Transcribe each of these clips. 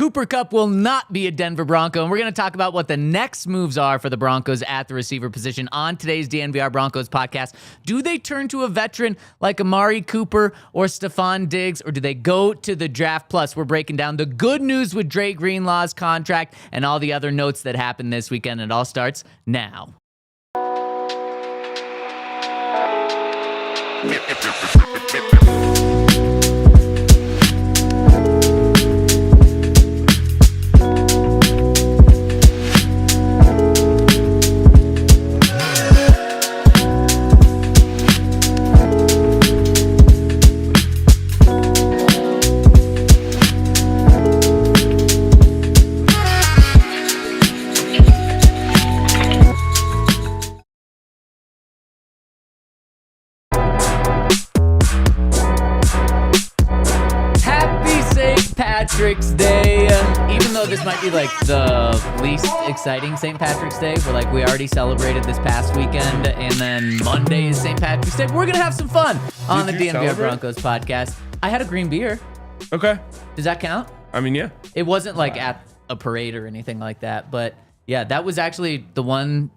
Cooper Kupp will not be a Denver Bronco, and we're going to talk about what the next moves are for the Broncos at the receiver position on today's DNVR Broncos podcast. Do they turn to a veteran like Amari Cooper or Stefon Diggs, or do they go to the draft? Plus, we're breaking down the good news with Dre Greenlaw's contract and all the other notes that happened this weekend. It all starts now. Patrick's Day, even though this might be like the least exciting St. Patrick's Day, we're like, we already celebrated this past weekend, and then Monday is St. Patrick's Day. We're going to have some fun on the DNVR Broncos podcast. I had a green beer. Okay. Does that count? I mean, yeah. It wasn't like at a parade or anything like that, but yeah, that was actually the one.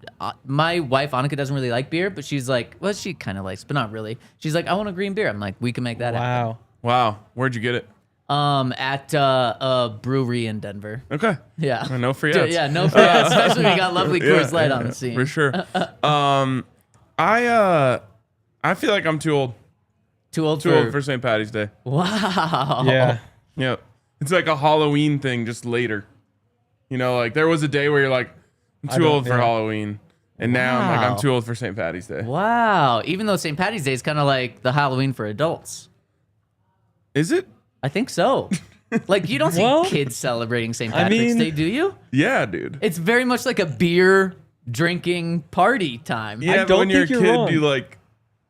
My wife, Annika, doesn't really like beer, but she's like, well, she kind of likes, but not really. She's like, I want a green beer. I'm like, we can make that happen. Wow. Where'd you get it? At a brewery in Denver. Okay. Yeah. No free ads. Yeah, no free ads. Especially when you got lovely Coors Light on the scene. For sure. I feel like I'm too old. Too old for St. Patty's Day. Wow. Yeah. It's like a Halloween thing, just later. You know, like there was a day where you're like, I'm too old for Halloween. And now I'm like, I'm too old for St. Patty's Day. Wow. Even though St. Patty's Day is kind of like the Halloween for adults. Is it? I think so. Like, you don't see kids celebrating St. Patrick's Day, do you? Yeah, dude. It's very much like a beer drinking party time. Yeah, but when you're a kid, you like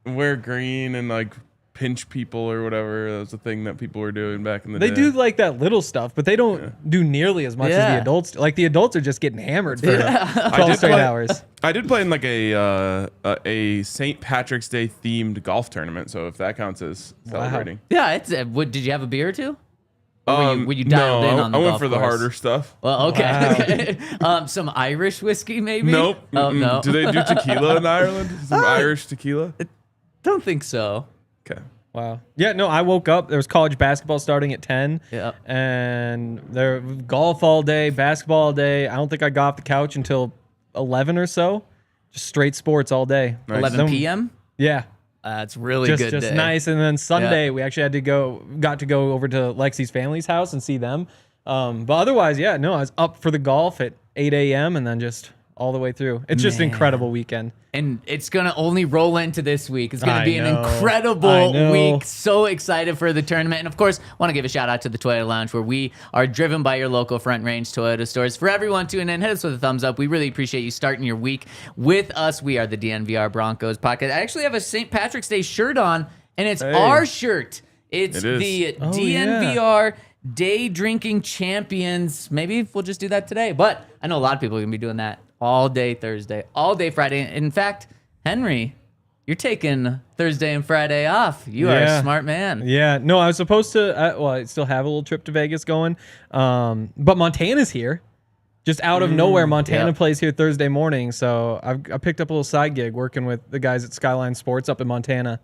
wear green and like pinch people or whatever. That was the thing that people were doing back in the day. They do like that little stuff, but they don't do nearly as much as the adults do. Like the adults are just getting hammered for 12 straight hours. I did play in like a St. Patrick's Day themed golf tournament, so if that counts as celebrating. Yeah, it's. Did you have a beer or two? Or were you dialed in on the I went golf for the course? harder stuff. Well, okay. Some Irish whiskey, maybe? Nope. Oh, no. Do they do tequila in Ireland? Some Irish tequila? Don't think so. Okay. Wow. Yeah, no, I woke up. There was college basketball starting at 10. Yeah. And there golf all day, basketball all day. I don't think I got off the couch until 11 or so. Just straight sports all day. Nice. 11 p.m.? Yeah. That's really just good Just day. nice. And then Sunday, we actually got to go over to Lexi's family's house and see them. But otherwise, I was up for the golf at 8 a.m. and then just all the way through. It's just an incredible weekend. And it's going to only roll into this week. It's going to be an incredible week. So excited for the tournament. And of course, want to give a shout out to the Toyota Lounge, where we are driven by your local Front Range Toyota stores. For everyone tuning in, hit us with a thumbs up. We really appreciate you starting your week with us. We are the DNVR Broncos podcast. I actually have a St. Patrick's Day shirt on, and it's our shirt. It's the DNVR Day Drinking Champions. Maybe we'll just do that today. But I know a lot of people are going to be doing that all day Thursday, all day Friday. In fact, Henry, you're taking Thursday and Friday off. You are a smart man. Yeah. No, I was supposed to, I still have a little trip to Vegas going. But Montana's here. Just out of nowhere, Montana plays here Thursday morning. So I picked up a little side gig working with the guys at Skyline Sports up in Montana,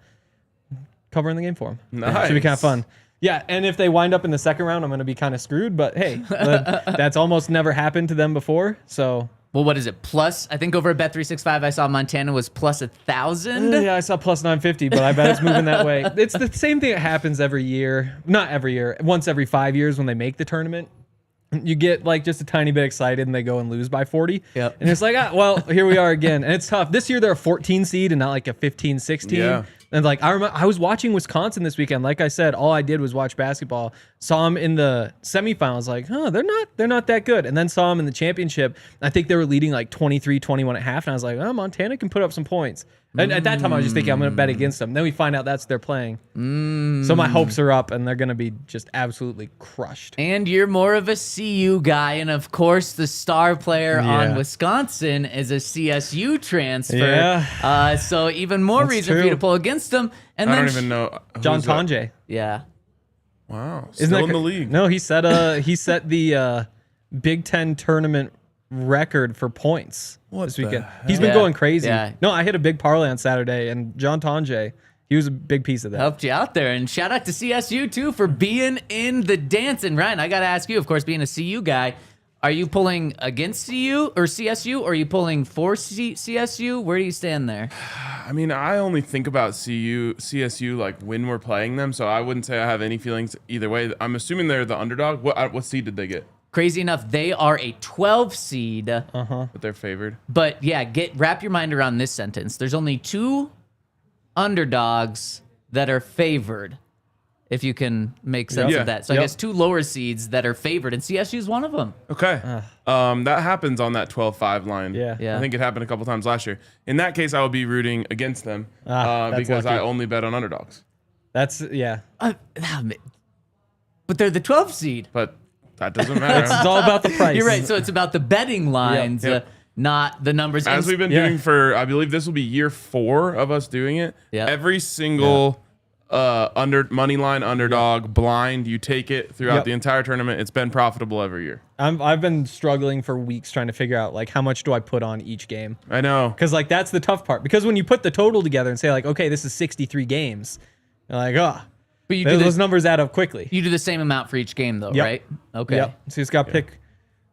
covering the game for them. Nice. Should be kind of fun. Yeah, and if they wind up in the second round, I'm going to be kind of screwed. But hey, that's almost never happened to them before. So... Well, what is it? Plus, I think over at Bet365, I saw Montana was plus 1,000. Yeah, I saw plus 950, but I bet it's moving that way. It's the same thing that happens every year. Not every year. Once every 5 years when they make the tournament. You get like just a tiny bit excited and they go and lose by 40. Yep. And it's like, well, here we are again. And it's tough. This year they're a 14 seed and not like a 15, 16. Yeah. And like I was watching Wisconsin this weekend. Like I said, all I did was watch basketball. Saw them in the semifinals. Like, they're not that good. And then saw them in the championship. I think they were leading like 23-21 at half. And I was like, Montana can put up some points. And at that time, I was just thinking I'm going to bet against them. Then we find out that's they're playing. So my hopes are up, and they're going to be just absolutely crushed. And you're more of a CU guy, and of course, the star player on Wisconsin is a CSU transfer. Yeah. So even more That's reason true. for you to pull against them. And I then don't even know. John who's that? Tonje. Yeah. Wow. Isn't Still that in the league. No, he set the Big Ten tournament record for points this weekend. He's been going crazy. Yeah. No, I hit a big parlay on Saturday, and John Tonje, he was a big piece of that. Helped you out there. And shout out to CSU, too, for being in the dance. And Ryan, I got to ask you, of course, being a CU guy, are you pulling against CU or CSU, or are you pulling for CSU? Where do you stand there? I mean, I only think about CSU like when we're playing them, so I wouldn't say I have any feelings either way. I'm assuming they're the underdog. What seed did they get? Crazy enough, they are a 12 seed. But they're favored. But yeah, wrap your mind around this sentence. There's only 2 underdogs that are favored, if you can make sense of that. So I guess 2 lower seeds that are favored, and CSU is one of them. Okay. That happens on that 12-5 line. Yeah. I think it happened a couple times last year. In that case, I would be rooting against them because lucky. I only bet on underdogs. That's But they're the 12 seed. But that doesn't matter. it's all about the price. You're right. So it's about the betting lines, Yep. not the numbers. As we've been doing for, I believe this will be year 4 of us doing it. Yeah. Every single under money line underdog blind, you take it throughout the entire tournament. It's been profitable every year. I've been struggling for weeks trying to figure out like how much do I put on each game. I know. Because like that's the tough part. Because when you put the total together and say like, okay, this is 63 games, you're like, but you those numbers add up quickly. You do the same amount for each game, though, Yep. right? Okay. Yep. So you just got to pick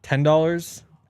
$10,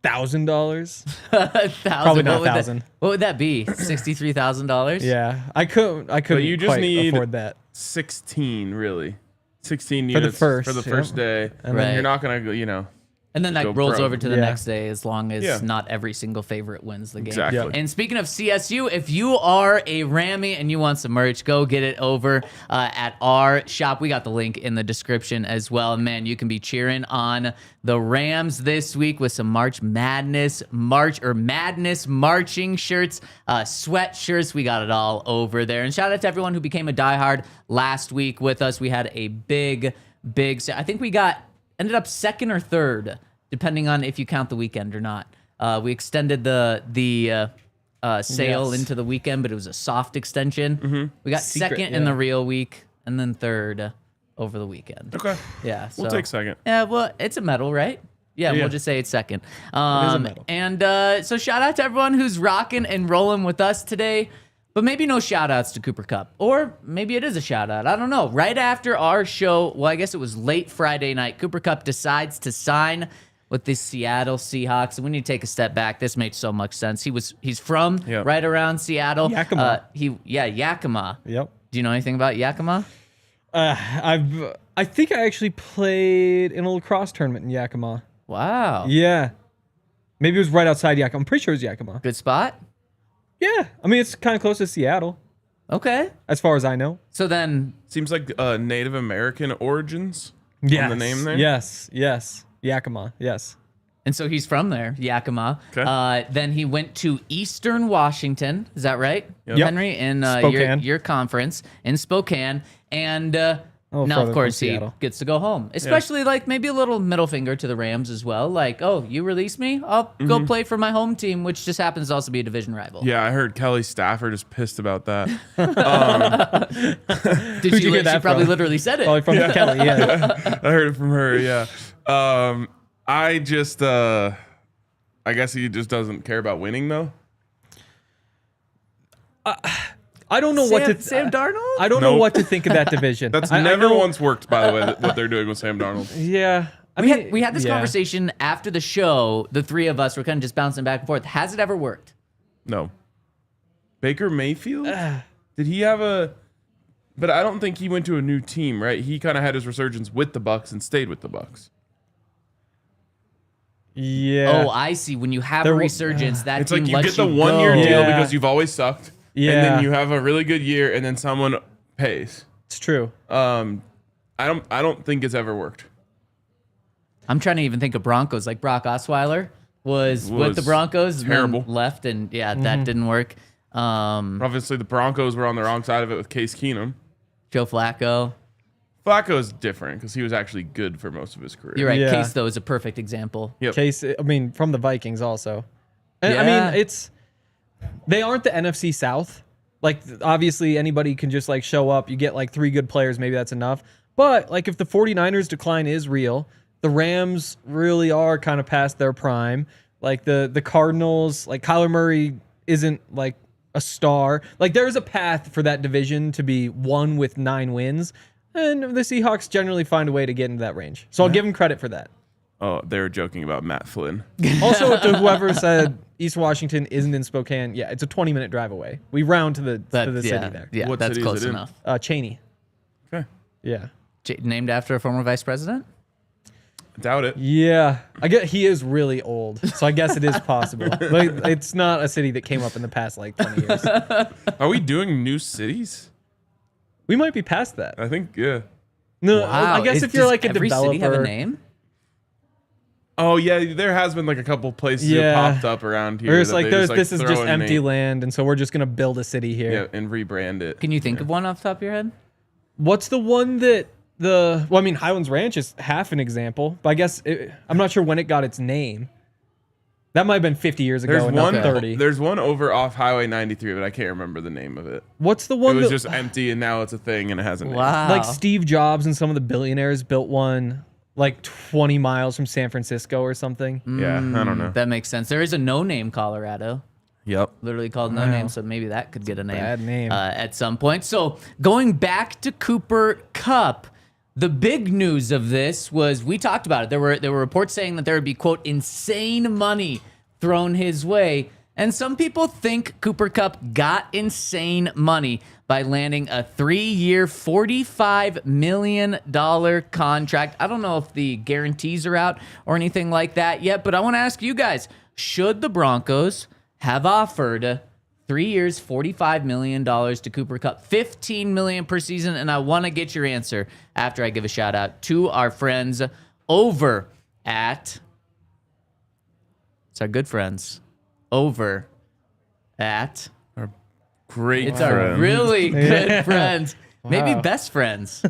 $1,000. Probably not 1,000. What would that be? $63,000? Yeah, I couldn't you just quite need afford that. 16, really. 16 For the units first, for the first day. And then- You're not going to, And then that Go rolls pro. over to the Yeah. next day as long as Yeah. not every single favorite wins the game. Exactly. Yep. And speaking of CSU, if you are a Rammy and you want some merch, go get it over at our shop. We got the link in the description as well. And man, you can be cheering on the Rams this week with some March Madness marching shirts, sweatshirts. We got it all over there. And shout out to everyone who became a diehard last week with us. We had a big, I think we ended up second or third, depending on if you count the weekend or not. We extended the sale into the weekend, but it was a soft extension. We got second in the real week, and then third over the weekend. Okay. Yeah, so, We'll take second. Yeah, well, it's a medal, right? Yeah, we'll just say it's second. medal. And so shout out to everyone who's rocking and rolling with us today. But maybe no shout outs to Cooper Kupp. Or maybe it is a shout out. I don't know. Right after our show, well, I guess it was late Friday night, Cooper Kupp decides to sign with the Seattle Seahawks. And we need to take a step back. This made so much sense. He's from right around Seattle. Yakima. Yakima. Yep. Do you know anything about Yakima? I think I actually played in a lacrosse tournament in Yakima. Wow. Yeah. Maybe it was right outside Yakima. I'm pretty sure it was Yakima. Good spot? Yeah. I mean, it's kind of close to Seattle, Okay. as far as I know. So then, Seems like Native American origins Yes. on the name there. Yes. Yakima. Yes. and so he's from there, Yakima. Okay. Then he went to Eastern Washington. Is that right, Yep. Henry? In Spokane. your conference in Spokane. And now, further of from course, he Seattle. gets to go home. Especially, like, maybe a little middle finger to the Rams as well. Like, oh, you release me? I'll go play for my home team, which just happens to also be a division rival. Yeah, I heard Kelly Stafford is pissed about that. Did Who'd she, you get that she probably from? literally said it. Probably from Kelly. Yeah. I heard it from her. Yeah. I just, I guess he just doesn't care about winning though. I don't know what to. Sam Darnold? I don't know Nope. what to think of that division. That's I never know- once worked, by the way, what they're doing with Sam Darnold. Yeah. We had this conversation after the show. The three of us were kind of just bouncing back and forth. Has it ever worked? No. Baker Mayfield? Did he have a? But I don't think he went to a new team, right? He kind of had his resurgence with the Bucks and stayed with the Bucks. Yeah. Oh, I see. When you have There a wa- resurgence, that It's team like you lets get the you 1 year go. deal Yeah. because you've always sucked. Yeah. And then you have a really good year, and then someone pays. It's true. I don't think it's ever worked. I'm trying to even think of Broncos. Like Brock Osweiler was with the Broncos, and terrible. then left, and that didn't work. Obviously, the Broncos were on the wrong side of it with Case Keenum. Joe Flacco. Flacco's different because he was actually good for most of his career. You're right. Yeah. Case though is a perfect example. Yep. Case, I mean, from the Vikings also. And, I Yeah. mean, they aren't the NFC South. Like, obviously, anybody can just, like, show up. You get, like, 3 good players. Maybe that's enough. But like if the 49ers decline is real, the Rams really are kind of past their prime. Like the Cardinals, like Kyler Murray isn't like a star. Like there is a path for that division to be won with 9 wins. And the Seahawks generally find a way to get into that range. So I'll give them credit for that. Oh, they were joking about Matt Flynn. Also, to whoever said East Washington isn't in Spokane, yeah, it's a 20-minute drive away. We round to the city there. Yeah, What that's city is close it in? enough. Cheney. Okay. Yeah. Named after a former vice president? Doubt it. Yeah. I get he is really old, so I guess it is possible. Like, it's not a city that came up in the past like 20 years. Are we doing new cities? We might be past that. I think, yeah. No, Wow. I guess if you're like a every developer. city have a name? Oh, yeah, there has been like a couple places that popped up around here. Or it's that like, they this is throw just in empty name. land, and so we're just going to build a city here. Yeah, and rebrand it. Can you think of one off the top of your head? What's the one that Highlands Ranch is half an example, but I guess I'm not sure when it got its name. That might have been 50 years ago, and not 30. There's one over off Highway 93, but I can't remember the name of it. What's the one It was that, just empty, and now it's a thing, and it has a name. Wow. like Steve Jobs and some of the billionaires built one like 20 miles from San Francisco or something? Yeah, I don't know. That makes sense. There is a no-name Colorado. Yep. Literally called No Name, so maybe that could get a name. Bad name. At some point. So going back to Cooper Kupp, the big news of this was we talked about it. There were reports saying that there would be, quote, insane money thrown his way. And some people think Cooper Kupp got insane money by landing a 3-year, $45 million contract. I don't know if the guarantees are out or anything like that yet, but I want to ask you guys, should the Broncos have offered 3 years, $45 million to Cooper Kupp, $15 million per season? And I want to get your answer after I give a shout out to our friends over at, it's our good friends over at, Great it's friend. our really good friends, maybe best friends.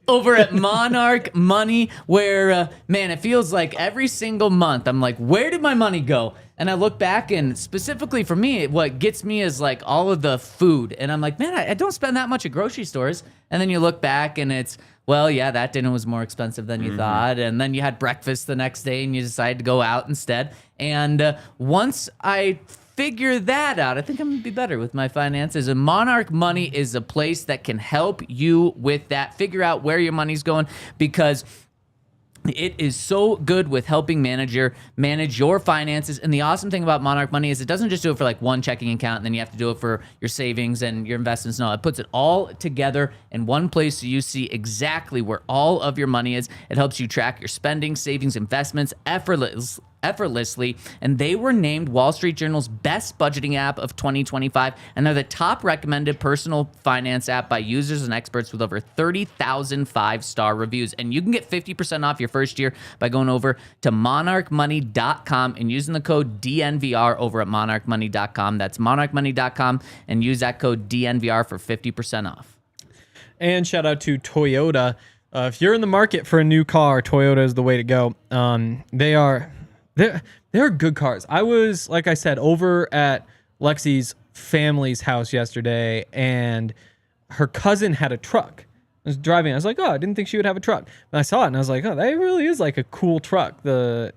Over at Monarch Money, where, man, it feels like every single month I'm like, where did my money go? And I look back, and specifically for me, what gets me is like all of the food. And I'm like, man, I don't spend that much at grocery stores. And then you look back, and it's, well, yeah, that dinner was more expensive than you thought. And then you had breakfast the next day, and you decided to go out instead. And once I figure that out, I think I'm gonna be better with my finances. And Monarch Money is a place that can help you with that. Figure out where your money's going, because it is so good with helping manage your finances. And the awesome thing about Monarch Money is it doesn't just do it for like one checking account and then you have to do it for your savings and your investments. No, it puts it all together in one place so you see exactly where all of your money is. It helps you track your spending, savings, investments effortlessly, and they were named Wall Street Journal's best budgeting app of 2025, and they're the top recommended personal finance app by users and experts with over 30,000 5-star reviews. And you can get 50% off your first year by going over to monarchmoney.com and using the code DNVR over at monarchmoney.com. That's monarchmoney.com, and use that code DNVR for 50% off. And shout out to Toyota. If you're in the market for a new car, Toyota is the way to go. They're good cars. I was, like I said, over at Lexi's family's house yesterday, and her cousin had a truck. I was driving. I was like, oh, I didn't think she would have a truck. And I saw it, and I was like, oh, that really is like a cool truck. The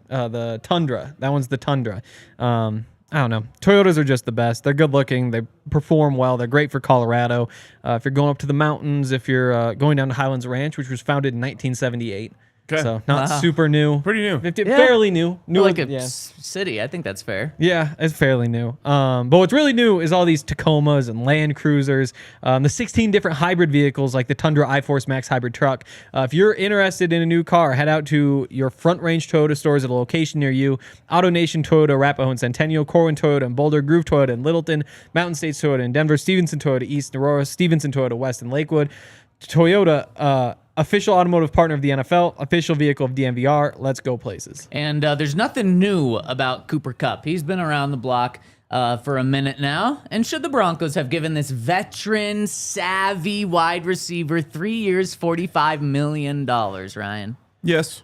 Tundra. That one's the Tundra. I don't know. Toyotas are just the best. They're good looking. They perform well. They're great for Colorado. If you're going up to the mountains, if you're going down to Highlands Ranch, which was founded in 1978. Okay. So not super new. Pretty new. Fairly new. Like a city. I think that's fair. Yeah, it's fairly new. But what's really new is all these Tacomas and Land Cruisers, the 16 different hybrid vehicles like the Tundra iForce Max hybrid truck. If you're interested in a new car, head out to your Front Range Toyota stores at a location near you. AutoNation Toyota, Arapahoe and Centennial, Corwin Toyota and Boulder, Groove Toyota and Littleton, Mountain States Toyota and Denver, Stevenson Toyota East, Aurora, Stevenson Toyota West and Lakewood. Toyota, official automotive partner of the NFL, official vehicle of DNVR. Let's go places. And there's nothing new about Cooper Kupp. He's been around the block for a minute now. And should the Broncos have given this veteran, savvy wide receiver 3 years, $45 million, Ryan? Yes.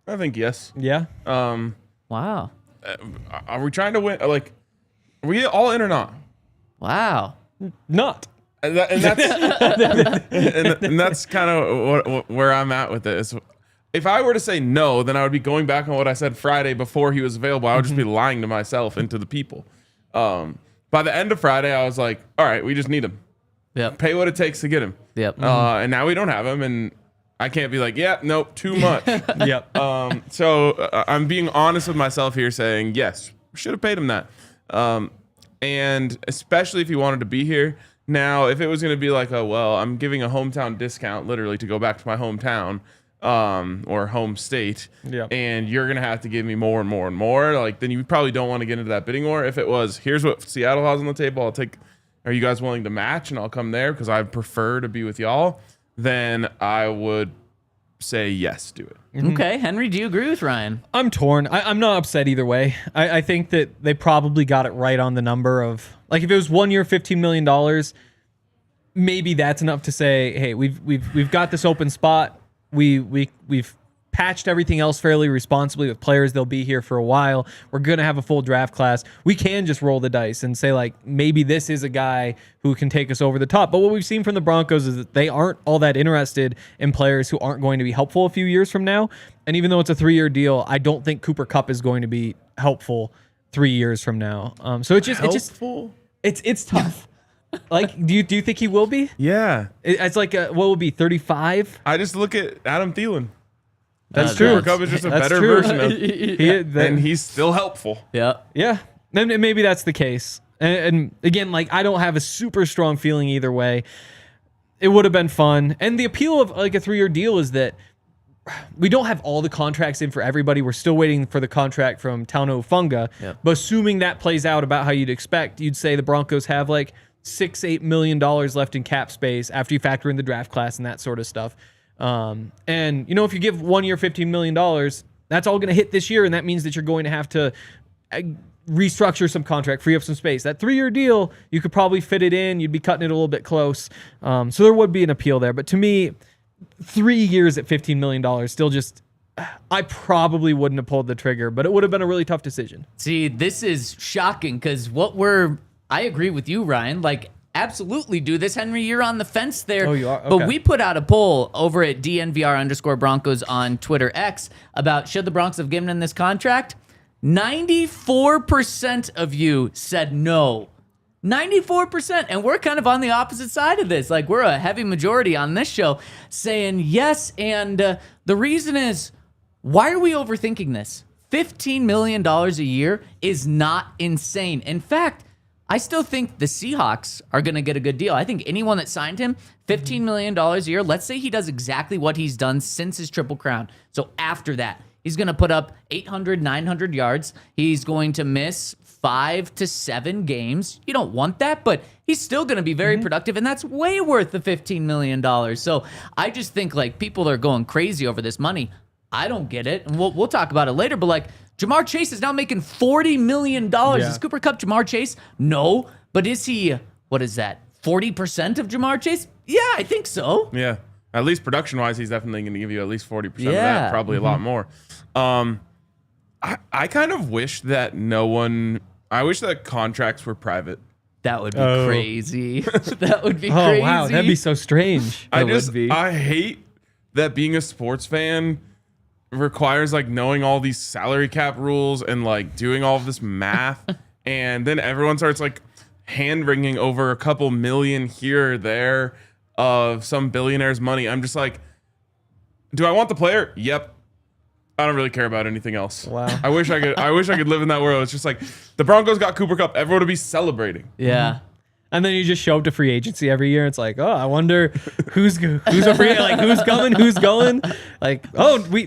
I think yes. Yeah. Wow. Are we trying to win? Like, are we all in or not? Wow. Not. And that's kind of where I'm at with it. If I were to say no, then I would be going back on what I said Friday before he was available. I would just be lying to myself and to the people. By the end of Friday, I was like, all right, we just need him. Yep. Pay what it takes to get him. Yep. And now we don't have him, and I can't be like, yeah, nope, too much. Yep. So I'm being honest with myself here, saying yes, should have paid him that. And especially if he wanted to be here. Now, if it was going to be like, oh well, I'm giving a hometown discount, literally to go back to my hometown or home state, and you're going to have to give me more and more and more, like then you probably don't want to get into that bidding war. If it was, here's what Seattle has on the table, I'll take. Are you guys willing to match? And I'll come there because I prefer to be with y'all. Then I would say yes, do it. Okay, Henry, do you agree with Ryan? I'm torn. I'm not upset either way. I think that they probably got it right on the number of, like, if it was 1 year, $15 million, maybe that's enough to say, hey, we've got this open spot. We've patched everything else fairly responsibly with players. They'll be here for a while. We're going to have a full draft class. We can just roll the dice and say, like, maybe this is a guy who can take us over the top. But what we've seen from the Broncos is that they aren't all that interested in players who aren't going to be helpful a few years from now. And even though it's a 3-year deal, I don't think Cooper Kupp is going to be helpful 3 years from now. So it's tough. Like, do you think he will be? Yeah. It's like, what will be 35? I just look at Adam Thielen. That's true. Cooper Kupp is just a That's better true. version of and he's still helpful. Yeah. Yeah. Then maybe that's the case. And again, like, I don't have a super strong feeling either way. It would have been fun. And the appeal of like a 3-year deal is that we don't have all the contracts in for everybody. We're still waiting for the contract from Tauno Funga. Yep. But assuming that plays out about how you'd expect, you'd say the Broncos have like $6-8 million left in cap space after you factor in the draft class and that sort of stuff. And, you know, if you give 1 year $15 million, that's all going to hit this year. And that means that you're going to have to restructure some contract, free up some space. That 3-year deal, you could probably fit it in. You'd be cutting it a little bit close. So there would be an appeal there. But to me, 3 years at $15 million, still just, I probably wouldn't have pulled the trigger, but it would have been a really tough decision. See, this is shocking because I agree with you, Ryan. Like, absolutely do this. Henry, you're on the fence there. Oh, you are? Okay. But we put out a poll over at DNVR_Broncos on Twitter X about should the Broncos have given him this contract? 94% of you said no. 94%. And we're kind of on the opposite side of this. Like, we're a heavy majority on this show saying yes. And the reason is, why are we overthinking this? $15 million a year is not insane. In fact, I still think the Seahawks are going to get a good deal. I think anyone that signed him, $15 million a year, let's say he does exactly what he's done since his Triple Crown. So after that, he's going to put up 800, 900 yards. He's going to miss 5 to 7 games. You don't want that, but he's still going to be very productive, and that's way worth the $15 million. So I just think, like, people are going crazy over this money. I don't get it, and we'll talk about it later, but, like, Jamar Chase is now making $40 million. Is Cooper Kupp Jamar Chase? No. But is he, what is that, 40% of Jamar Chase? Yeah, I think so. Yeah. At least production-wise, he's definitely going to give you at least 40% of that, probably a lot more. I kind of wish that I wish that contracts were private. That would be crazy. That would be crazy. Oh, wow. That'd be so strange. I hate that being a sports fan requires like knowing all these salary cap rules and like doing all of this math. And then everyone starts like hand-wringing over a couple million here or there of some billionaire's money. I'm just like, do I want the player? Yep. I don't really care about anything else. Wow. I wish I could live in that world. It's just like the Broncos got Cooper Kupp. Everyone would be celebrating. Yeah. And then you just show up to free agency every year. It's like, oh, I wonder who's a free, like who's coming, who's going. Like,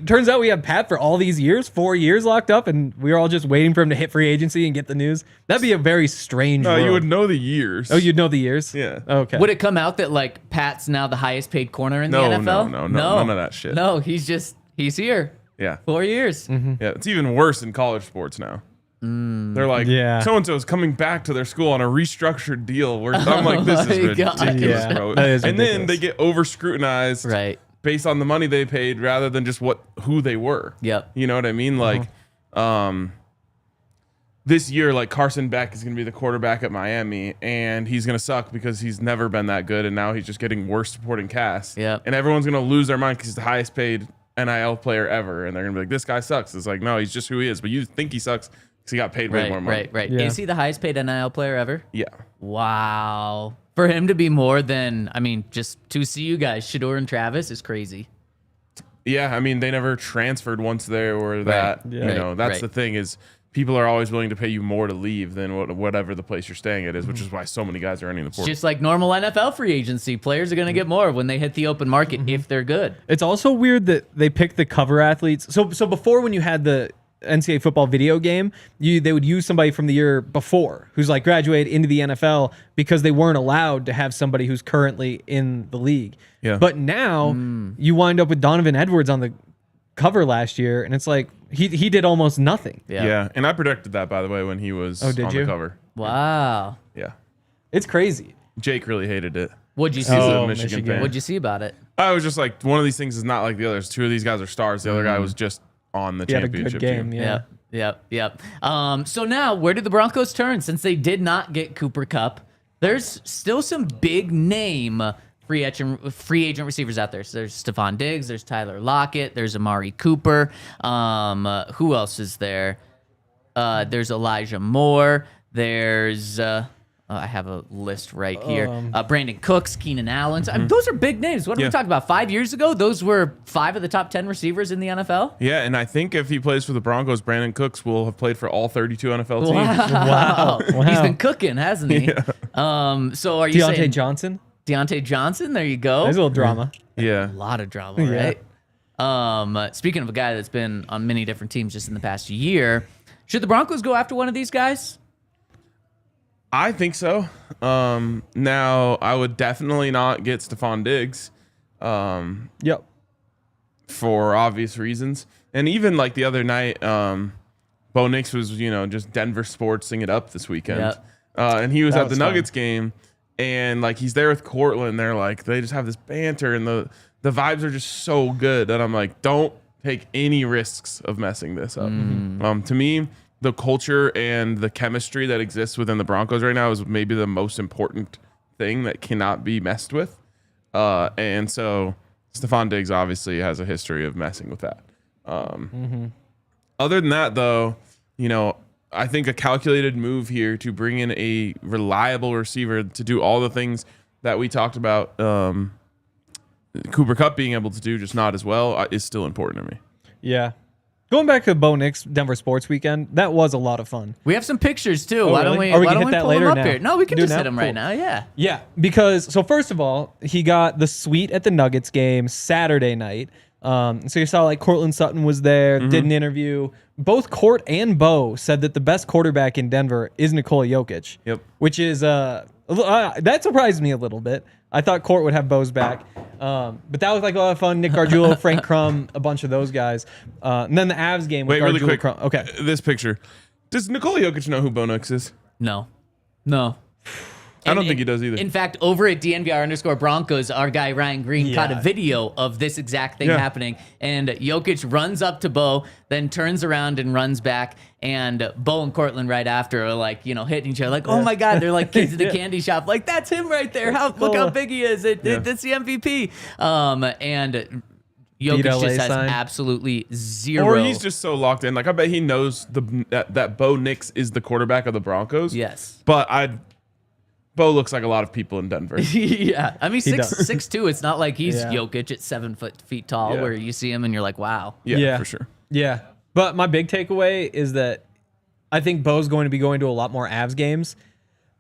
turns out we have Pat for all these years, 4 years locked up, and we were all just waiting for him to hit free agency and get the news. That'd be a very strange world. You would know the years. Oh, you'd know the years? Yeah. Okay. Would it come out that like Pat's now the highest paid corner in the NFL? No, none of that shit. No, he's here. Yeah. 4 years. Mm-hmm. Yeah, it's even worse in college sports now. They're like, so-and-so is coming back to their school on a restructured deal. Where I'm like, this is ridiculous, bro. That is and ridiculous. then they get over-scrutinized based on the money they paid rather than just who they were. Yep. You know what I mean? Like, this year, like Carson Beck is going to be the quarterback at Miami, and he's going to suck because he's never been that good, and now he's just getting worse supporting cast. Yep. And everyone's going to lose their mind because he's the highest paid NIL player ever, and they're going to be like, this guy sucks. It's like, no, he's just who he is, but you think he sucks because he got paid way more money. Right. Yeah. Is he the highest paid NIL player ever? Yeah. Wow. For him to be more than, I mean, just to see you guys, Shador and Travis is crazy. Yeah, I mean, they never transferred once there or that. Yeah. You know, that's the thing is people are always willing to pay you more to leave than whatever the place you're staying at is, which is why so many guys are earning the It's portal. just like normal NFL free agency. Players are going to get more when they hit the open market if they're good. It's also weird that they pick the cover athletes. So before, when you had the NCAA football video game, they would use somebody from the year before who's like graduated into the NFL because they weren't allowed to have somebody who's currently in the league. Yeah. But now you wind up with Donovan Edwards on the cover last year, and it's like he did almost nothing. Yeah, and I predicted that, by the way, when he was on the cover. Wow. Yeah. It's crazy. Jake really hated it. What'd you see? He's a Oh, Michigan Michigan. fan. What'd you see about it? I was just like, one of these things is not like the others. Two of these guys are stars. The other guy was just on the He had a championship good game. team. Yeah. Yep. So now, where did the Broncos turn? Since they did not get Cooper Kupp, there's still some big name free agent receivers out there. So there's Stefon Diggs, there's Tyler Lockett, there's Amari Cooper. Who else is there? There's Elijah Moore. There's I have a list right here. Brandon Cooks, Keenan Allen. I mean, those are big names. What are we talking about? 5 years ago, those were 5 of the top 10 receivers in the NFL. Yeah, and I think if he plays for the Broncos, Brandon Cooks will have played for all 32 NFL teams. Wow. He's been cooking, hasn't he? So are you Deontay saying Johnson. Deontay Johnson? There you go. There's a little drama. Yeah. A lot of drama, right? Speaking of a guy that's been on many different teams just in the past year, should the Broncos go after one of these guys? I think so. Now, I would definitely not get Stefon Diggs Yep. for obvious reasons. And even like the other night, Bo Nix was, just Denver sportsing it up this weekend. Yep. And he was That at the was Nuggets game, and like he's there with Courtland. They're like, they just have this banter, and the vibes are just so good that I'm like, don't take any risks of messing this up. To me, the culture and the chemistry that exists within the Broncos right now is maybe the most important thing that cannot be messed with. And so Stefon Diggs obviously has a history of messing with that. Other than that, though, I think a calculated move here to bring in a reliable receiver to do all the things that we talked about, Cooper Kupp being able to do, just not as well, is still important to me. Yeah. Going back to Bo Nix Denver Sports Weekend, that was a lot of fun. We have some pictures too. Oh, Why really? don't we? Or we why can don't hit we that pull later them up now. here? No, we can Do it just hit now? them right Cool. now. Yeah. Yeah, because so first of all, he got the suite at the Nuggets game Saturday night. So you saw like Courtland Sutton was there, did an interview. Both Court and Bo said that the best quarterback in Denver is Nikola Jokic. Yep. Which is that surprised me a little bit. I thought Court would have Bo's back. But that was like a lot of fun. Nick Gargiulo, Frank Crum, a bunch of those guys. And then the Avs game with Wait, really Gargiulo, quick. Crum. Okay. This picture. Does Nikola Jokic know who Bo Nix is? No. I don't think he does either. In fact, over at DNVR_Broncos, our guy Ryan Green caught a video of this exact thing happening. And Jokic runs up to Bo, then turns around and runs back. And Bo and Courtland right after are like, hitting each other. Like, oh my God, they're like kids at a candy shop. Like, that's him right there. Look how big he is. That's the MVP. And Jokic LA just has sign. absolutely zero. Or he's just so locked in. Like, I bet he knows that Bo Nix is the quarterback of the Broncos. Yes. But Bo looks like a lot of people in Denver. Yeah. I mean, does. 6'2". It's not like he's Yeah. Jokic at 7 feet tall where you see him and you're like, wow. Yeah, for sure. Yeah. But my big takeaway is that I think Bo's going to be going to a lot more Avs games.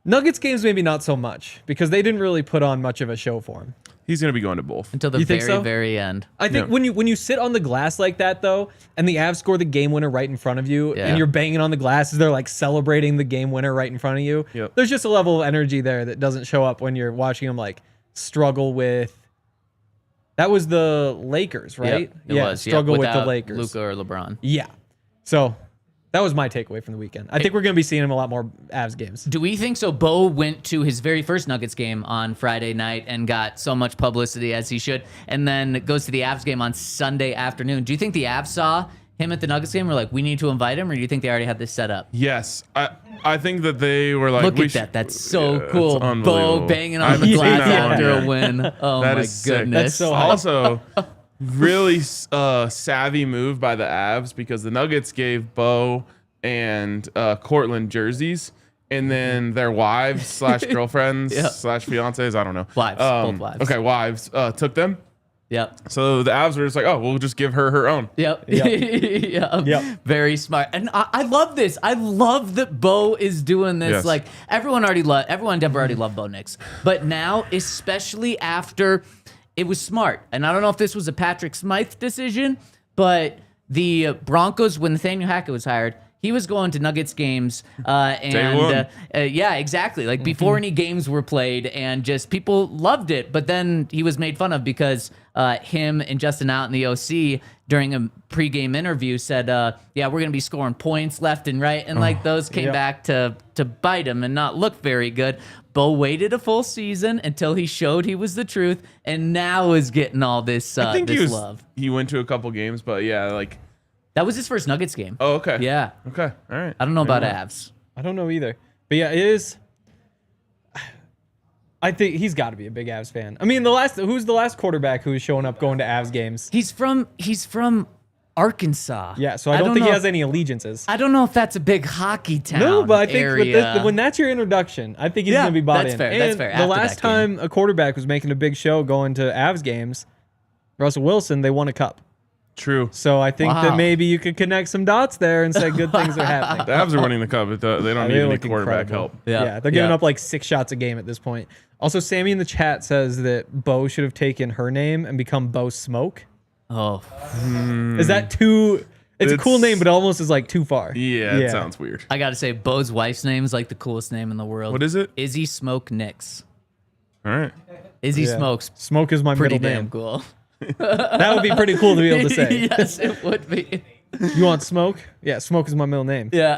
Nuggets games, maybe not so much, because they didn't really put on much of a show for him. He's going to be going to both. Until the You think very, so? very end. I think when you sit on the glass like that, though, and the Avs score the game winner right in front of you, Yeah. and you're banging on the glass as they're like celebrating the game winner right in front of you, Yep. there's just a level of energy there that doesn't show up when you're watching them like struggle with. That was the Lakers, right? Yep, it was. Struggle with the without Lakers. Luka or LeBron. Yeah. So that was my takeaway from the weekend. I think we're going to be seeing him a lot more Avs games. Do we think so? Bo went to his very first Nuggets game on Friday night and got so much publicity as he should, and then goes to the Avs game on Sunday afternoon. Do you think the Avs saw, him at the Nuggets game were like, we need to invite him, or do you think they already had this set up? Yes, I think that they were like, Look at that. That's so cool. That's unbelievable. Bo banging I on the haven't seen glass that one after yet. a win. Oh, That my is sick. goodness. That's so Also, really savvy move by the Avs because the Nuggets gave Bo and Courtland jerseys, and then their wives / girlfriends / fiancés, I don't know. Wives, both wives. Okay, wives took them. Yep. So the Avs were just like, oh, we'll just give her own. Yep. Yep. Very smart. And I love this. I love that Bo is doing this. Yes. Like everyone in Denver already loved Bo Nix. But now, especially after it was smart. And I don't know if this was a Patrick Smythe decision, but the Broncos, when Nathaniel Hackett was hired, he was going to Nuggets games, yeah, exactly. Like before any games were played, and just people loved it. But then he was made fun of because him and Justin Out in the OC during a pregame interview said, "Yeah, we're gonna be scoring points left and right," and like those came back to bite him and not look very good. Bo waited a full season until he showed he was the truth, and now is getting all this I think this love. He went to a couple games, but yeah, like. That was his first Nuggets game. Oh, okay. Yeah. Okay. All right. I don't know about Avs. I don't know either. But yeah, it is. I think he's got to be a big Avs fan. I mean, who's the last quarterback who is showing up going to Avs games? He's from Arkansas. Yeah, so I don't think know he has any allegiances. I don't know if that's a big hockey town. No, but I think area. when that's your introduction, I think he's going to be bought that's in. fair, And that's fair. the After last that game. time a quarterback was making a big show going to Avs games, Russell Wilson, they won a cup. True. So I think that maybe you could connect some dots there and say good things are happening. The Avs are winning the cup. They don't need any look quarterback incredible. help. Yeah, they're giving up like 6 shots a game at this point. Also, Sammy in the chat says that Bo should have taken her name and become Bo Smoke. Oh, Is that too? It's a cool It's- name, but it almost is like too far. Yeah, it sounds weird. I gotta say, Bo's wife's name is like the coolest name in the world. What is it? Izzy Smoke Nix. All right. Izzy Yeah. Smokes. Smoke is my Pretty middle damn name. cool. That would be pretty cool to be able to say. Yes, it would be. You want Smoke? Yeah, Smoke is my middle name. Yeah.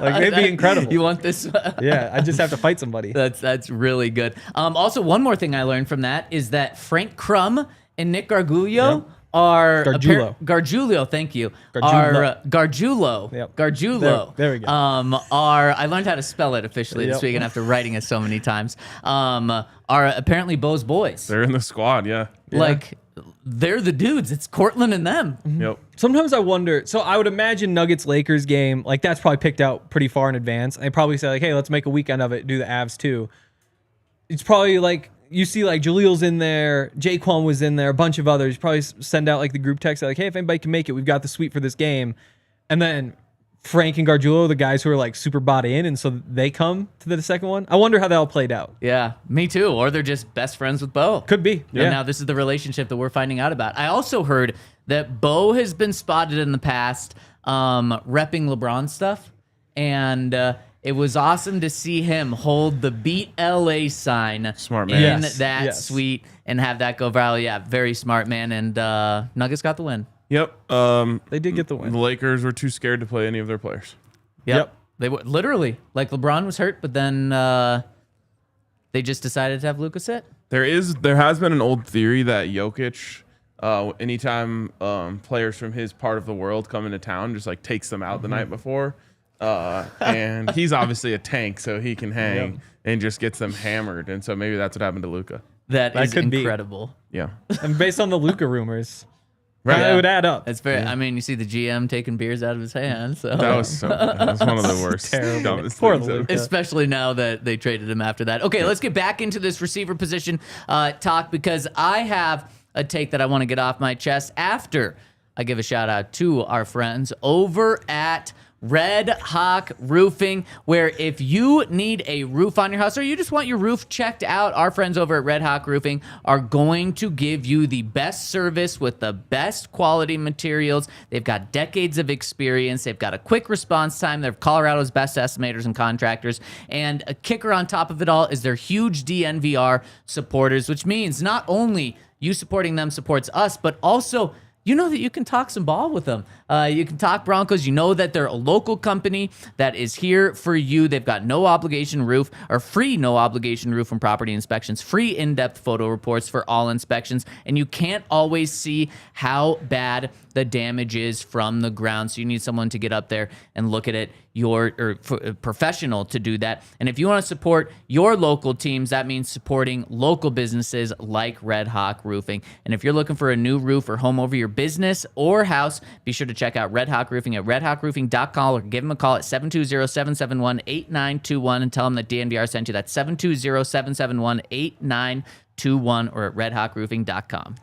Like it'd be incredible. You want this? Yeah, I just have to fight somebody. That's really good. Also, one more thing I learned from that is that Frank Crum and Nick Gargiulo are Gargiulo. Gargiulo, thank you. Gargiulo. Are Gargiulo. Yep. Gargiulo. There we go. I learned how to spell it officially this Yep. weekend after writing it so many times. Are apparently Bo's boys. They're in the squad. Yeah. Like they're the dudes. It's Courtland and them. Yep. Sometimes I wonder. So I would imagine Nuggets Lakers game, like that's probably picked out pretty far in advance. And they probably say like, hey, let's make a weekend of it. Do the Avs too. It's probably like you see like Jalil's in there, Jaquan was in there, a bunch of others. Probably send out like the group text like, hey, if anybody can make it, we've got the suite for this game. And then Frank and Gargiulo, the guys who are like super bought in, and so they come to the second one. I wonder how that all played out. Yeah, me too. Or they're just best friends with Bo. Could be. And now this is the relationship that we're finding out about. I also heard that Bo has been spotted in the past repping LeBron stuff, and it was awesome to see him hold the Beat LA sign Smart in man. that suite and have that go viral. Yeah, very smart man, and Nuggets got the win. Yep. They did get the win. The Lakers were too scared to play any of their players. Yep. They were literally like LeBron was hurt, but then they just decided to have Luka sit. There has been an old theory that Jokic, anytime players from his part of the world come into town, just like takes them out the night before. And he's obviously a tank, so he can hang and just gets them hammered. And so maybe that's what happened to Luka. That is could be. incredible. Yeah. And based on the Luka rumors, Right. it would add up. It's very. I mean, you see the GM taking beers out of his hand. So That was one of the worst. Terrible. Dumbest Poor things ever. Luka. especially now that they traded him after that. Okay, let's get back into this receiver position talk because I have a take that I want to get off my chest after I give a shout out to our friends over at Red Hawk Roofing, where if you need a roof on your house or you just want your roof checked out, our friends over at Red Hawk Roofing are going to give you the best service with the best quality materials. They've got decades of experience. They've got a quick response time. They're Colorado's best estimators and contractors. And a kicker on top of it all is they're huge DNVR supporters, which means not only you supporting them supports us, but also you know that you can talk some ball with them. You can talk Broncos. You know that they're a local company that is here for you. They've got no obligation roof or free no obligation roof and property inspections, free in-depth photo reports for all inspections, and you can't always see how bad the damage is from the ground. So you need someone to get up there and look at it, professional to do that. And if you want to support your local teams, that means supporting local businesses like Red Hawk Roofing. And if you're looking for a new roof or home over your business or house, be sure to check out Red Hawk Roofing at redhawkroofing.com or give them a call at 720-771-8921 and tell them that DNVR sent you. That's 720-771-8921 or at redhawkroofing.com.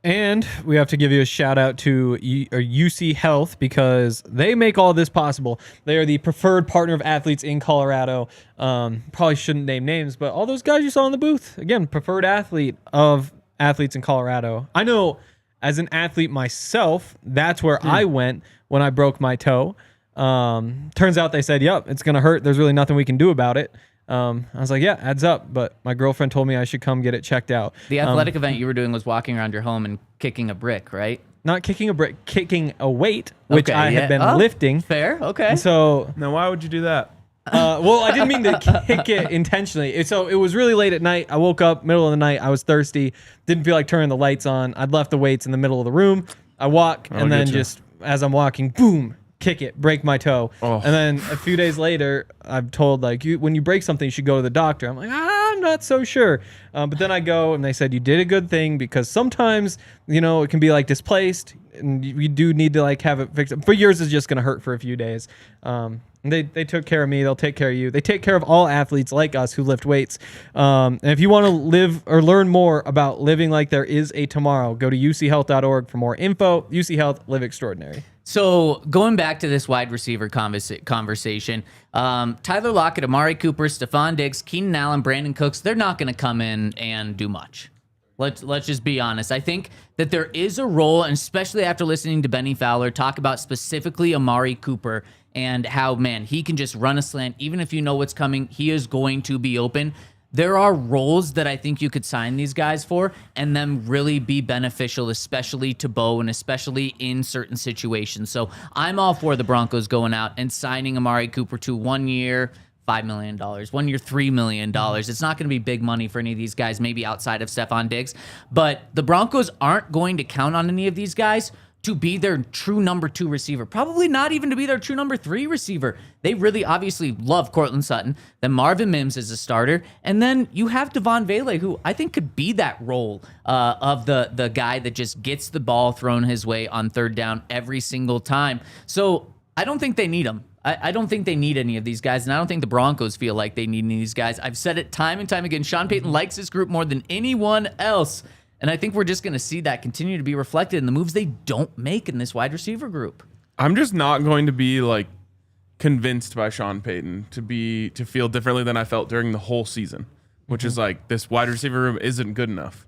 And we have to give you a shout out to UC Health because they make all this possible. They are the preferred partner of athletes in Colorado. Probably shouldn't name names, but all those guys you saw in the booth, again, preferred athlete of athletes in Colorado. I know as an athlete myself, that's where I went when I broke my toe. Turns out they said, yep, it's going to hurt. There's really nothing we can do about it. I was like, yeah, adds up. But my girlfriend told me I should come get it checked out. The athletic event you were doing was walking around your home and kicking a brick, right? Not kicking a brick, kicking a weight, which I had been lifting. Fair, okay. So Now, why would you do that? well, I didn't mean to kick it intentionally. So it was really late at night. I woke up middle of the night. I was thirsty. Didn't feel like turning the lights on. I'd left the weights in the middle of the room. I walk, and then just as I'm walking, boom, kick it, break my toe. And then a few days later, I'm told, like, when you break something, you should go to the doctor. I'm like, I'm not so sure. But then I go, and they said, you did a good thing because sometimes, it can be, like, displaced, and you do need to, like, have it fixed. But yours is just going to hurt for a few days. And they took care of me. They'll take care of you. They take care of all athletes like us who lift weights. And if you want to live or learn more about living like there is a tomorrow, go to uchealth.org for more info. UC Health, live extraordinary. So going back to this wide receiver conversation, Tyler Lockett, Amari Cooper, Stefon Diggs, Keenan Allen, Brandon Cooks, they're not going to come in and do much. Let's just be honest. I think that there is a role, and especially after listening to Benny Fowler talk about specifically Amari Cooper and how, man, he can just run a slant. Even if you know what's coming, he is going to be open. There are roles that I think you could sign these guys for and then really be beneficial, especially to Bo and especially in certain situations. So I'm all for the Broncos going out and signing Amari Cooper to 1 year, $5 million, 1 year, $3 million. It's not going to be big money for any of these guys, maybe outside of Stefon Diggs. But the Broncos aren't going to count on any of these guys to be their true number 2 receiver. Probably not even to be their true number 3 receiver. They really obviously love Courtland Sutton. Then Marvin Mims is a starter. And then you have Devaughn Vele, who I think could be that role of the guy that just gets the ball thrown his way on third down every single time. So I don't think they need him. I don't think they need any of these guys, and I don't think the Broncos feel like they need any of these guys. I've said it time and time again. Sean Payton likes this group more than anyone else. And I think we're just going to see that continue to be reflected in the moves they don't make in this wide receiver group. I'm just not going to be like convinced by Sean Payton to feel differently than I felt during the whole season, which is like this wide receiver room isn't good enough.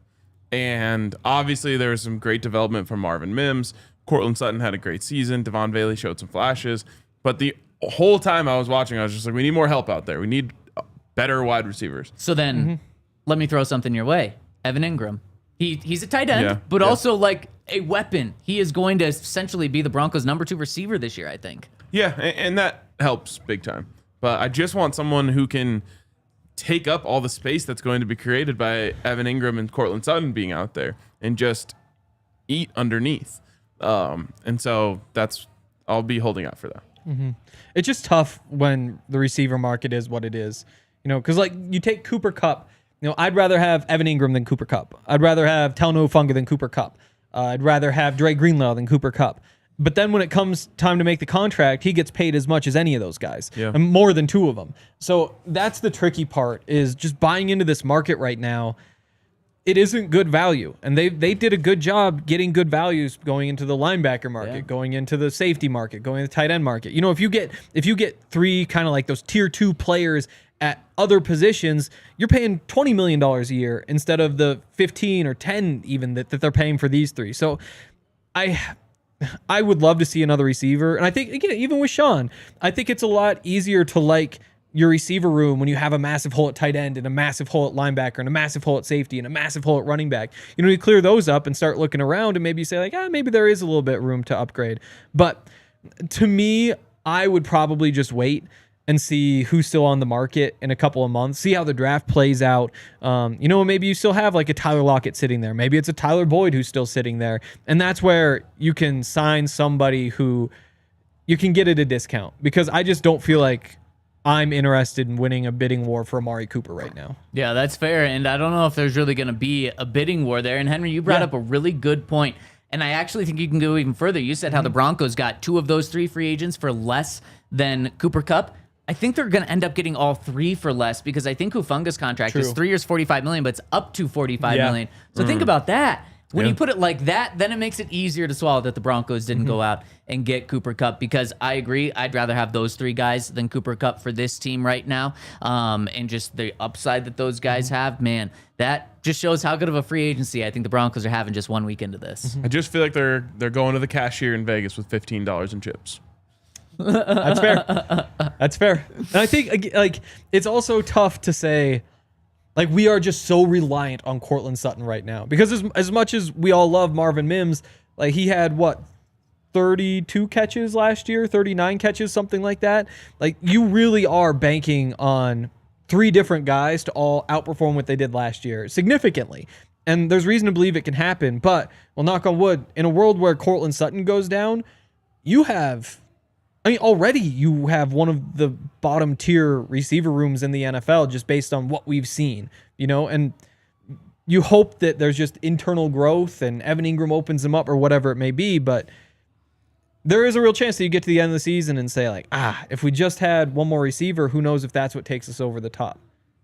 And obviously there was some great development from Marvin Mims. Courtland Sutton had a great season. Devaughn Vele showed some flashes. But the whole time I was watching, I was just like, we need more help out there. We need better wide receivers. So then let me throw something your way. Evan Ingram. He's a tight end, but also like a weapon. He is going to essentially be the Broncos' number 2 receiver this year, I think. Yeah, and that helps big time. But I just want someone who can take up all the space that's going to be created by Evan Ingram and Courtland Sutton being out there and just eat underneath. And so I'll be holding out for that. Mm-hmm. It's just tough when the receiver market is what it is, because like you take Cooper Kupp. I'd rather have Evan Ingram than Cooper Kupp. I'd rather have Talanoa Funga than Cooper Kupp. I'd rather have Dre Greenlaw than Cooper Kupp. But then when it comes time to make the contract, he gets paid as much as any of those guys, and more than 2 of them. So that's the tricky part, is just buying into this market right now. It isn't good value, and they did a good job getting good values going into the linebacker market, going into the safety market, going into the tight end market. If you get 3 kind of like those tier 2 players at other positions, you're paying $20 million a year instead of the 15 or 10 even that they're paying for these 3. So I would love to see another receiver. And I think, again, even with Sean, I think it's a lot easier to like your receiver room when you have a massive hole at tight end and a massive hole at linebacker and a massive hole at safety and a massive hole at running back. You clear those up and start looking around and maybe you say like, maybe there is a little bit room to upgrade. But to me, I would probably just wait and see who's still on the market in a couple of months, see how the draft plays out. Maybe you still have like a Tyler Lockett sitting there. Maybe it's a Tyler Boyd who's still sitting there. And that's where you can sign somebody who you can get at a discount, because I just don't feel like I'm interested in winning a bidding war for Amari Cooper right now. Yeah, that's fair. And I don't know if there's really going to be a bidding war there. And Henry, you brought up a really good point. And I actually think you can go even further. You said how the Broncos got 2 of those 3 free agents for less than Cooper Kupp. I think they're going to end up getting all 3 for less, because I think Hufunga's contract is 3 years, $45 million, but it's up to $45 million. So think about that. When you put it like that, then it makes it easier to swallow that the Broncos didn't go out and get Cooper Kupp, because I agree, I'd rather have those 3 guys than Cooper Kupp for this team right now. And just the upside that those guys have, man, that just shows how good of a free agency I think the Broncos are having just 1 week into this. I just feel like they're going to the cashier in Vegas with $15 in chips. That's fair. That's fair. And I think like it's also tough to say, like, we are just so reliant on Courtland Sutton right now, because as much as we all love Marvin Mims, like he had 32 catches last year, 39 catches, something like that. Like, you really are banking on 3 different guys to all outperform what they did last year significantly. And there's reason to believe it can happen, but well, knock on wood, in a world where Courtland Sutton goes down, already you have one of the bottom tier receiver rooms in the NFL just based on what we've seen, and you hope that there's just internal growth and Evan Ingram opens them up or whatever it may be. But there is a real chance that you get to the end of the season and say like, if we just had one more receiver, who knows if that's what takes us over the top.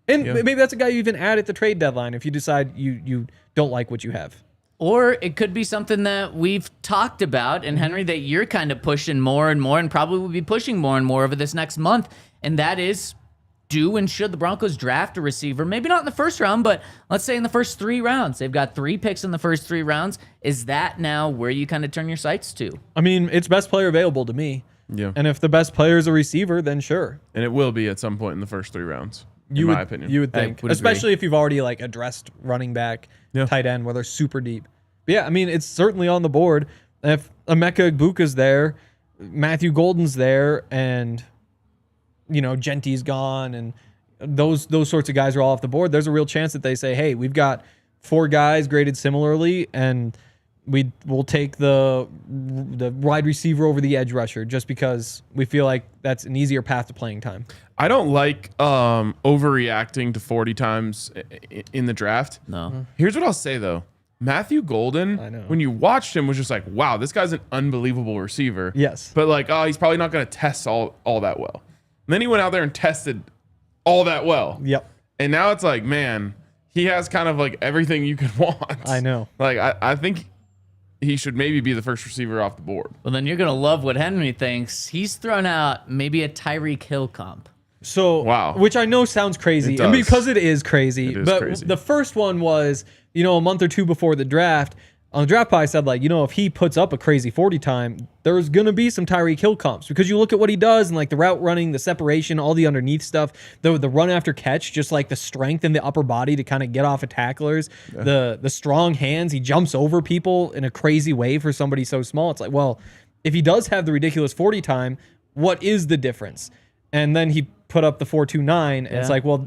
And maybe that's a guy you even add at the trade deadline if you decide you don't like what you have. Or it could be something that we've talked about, and Henry, that you're kind of pushing more and more, and probably will be pushing more and more over this next month, and that is, do and should the Broncos draft a receiver? Maybe not in the first round, but let's say in the first 3 rounds. They've got 3 picks in the first 3 rounds. Is that now where you kind of turn your sights to? I mean, it's best player available to me. Yeah. And if the best player is a receiver, then sure. And it will be at some point in the first 3 rounds, in my opinion. You would think. Especially if you've already addressed running back, tight end, where they're super deep. But yeah, I mean, it's certainly on the board. If Emeka Egbuka's there, Matthew Golden's there, and Genti's gone, and those sorts of guys are all off the board, there's a real chance that they say, hey, we've got 4 guys graded similarly, and we'll take the wide receiver over the edge rusher, just because we feel like that's an easier path to playing time. I don't like overreacting to 40 times in the draft. No. Here's what I'll say though. Matthew Golden, when you watched him, was just like, wow, this guy's an unbelievable receiver. Yes. But he's probably not going to test all that well. And then he went out there and tested all that well. Yep. And now it's like, man, he has kind of everything you could want. I know. I think he should maybe be the first receiver off the board. Well, then you're going to love what Henry thinks. He's thrown out maybe a Tyreek Hill comp. So, wow. Which I know sounds crazy, and because it is crazy. But crazy. The first one was, a month or 2 before the draft, on the draft pod, I said, if he puts up a crazy 40 time, there's going to be some Tyreek Hill comps, because you look at what he does and the route running, the separation, all the underneath stuff, the run after catch, just the strength in the upper body to kind of get off of tacklers, the strong hands. He jumps over people in a crazy way for somebody so small. It's like, well, if he does have the ridiculous 40 time, what is the difference? And then he put up the 4.29, and it's like, well,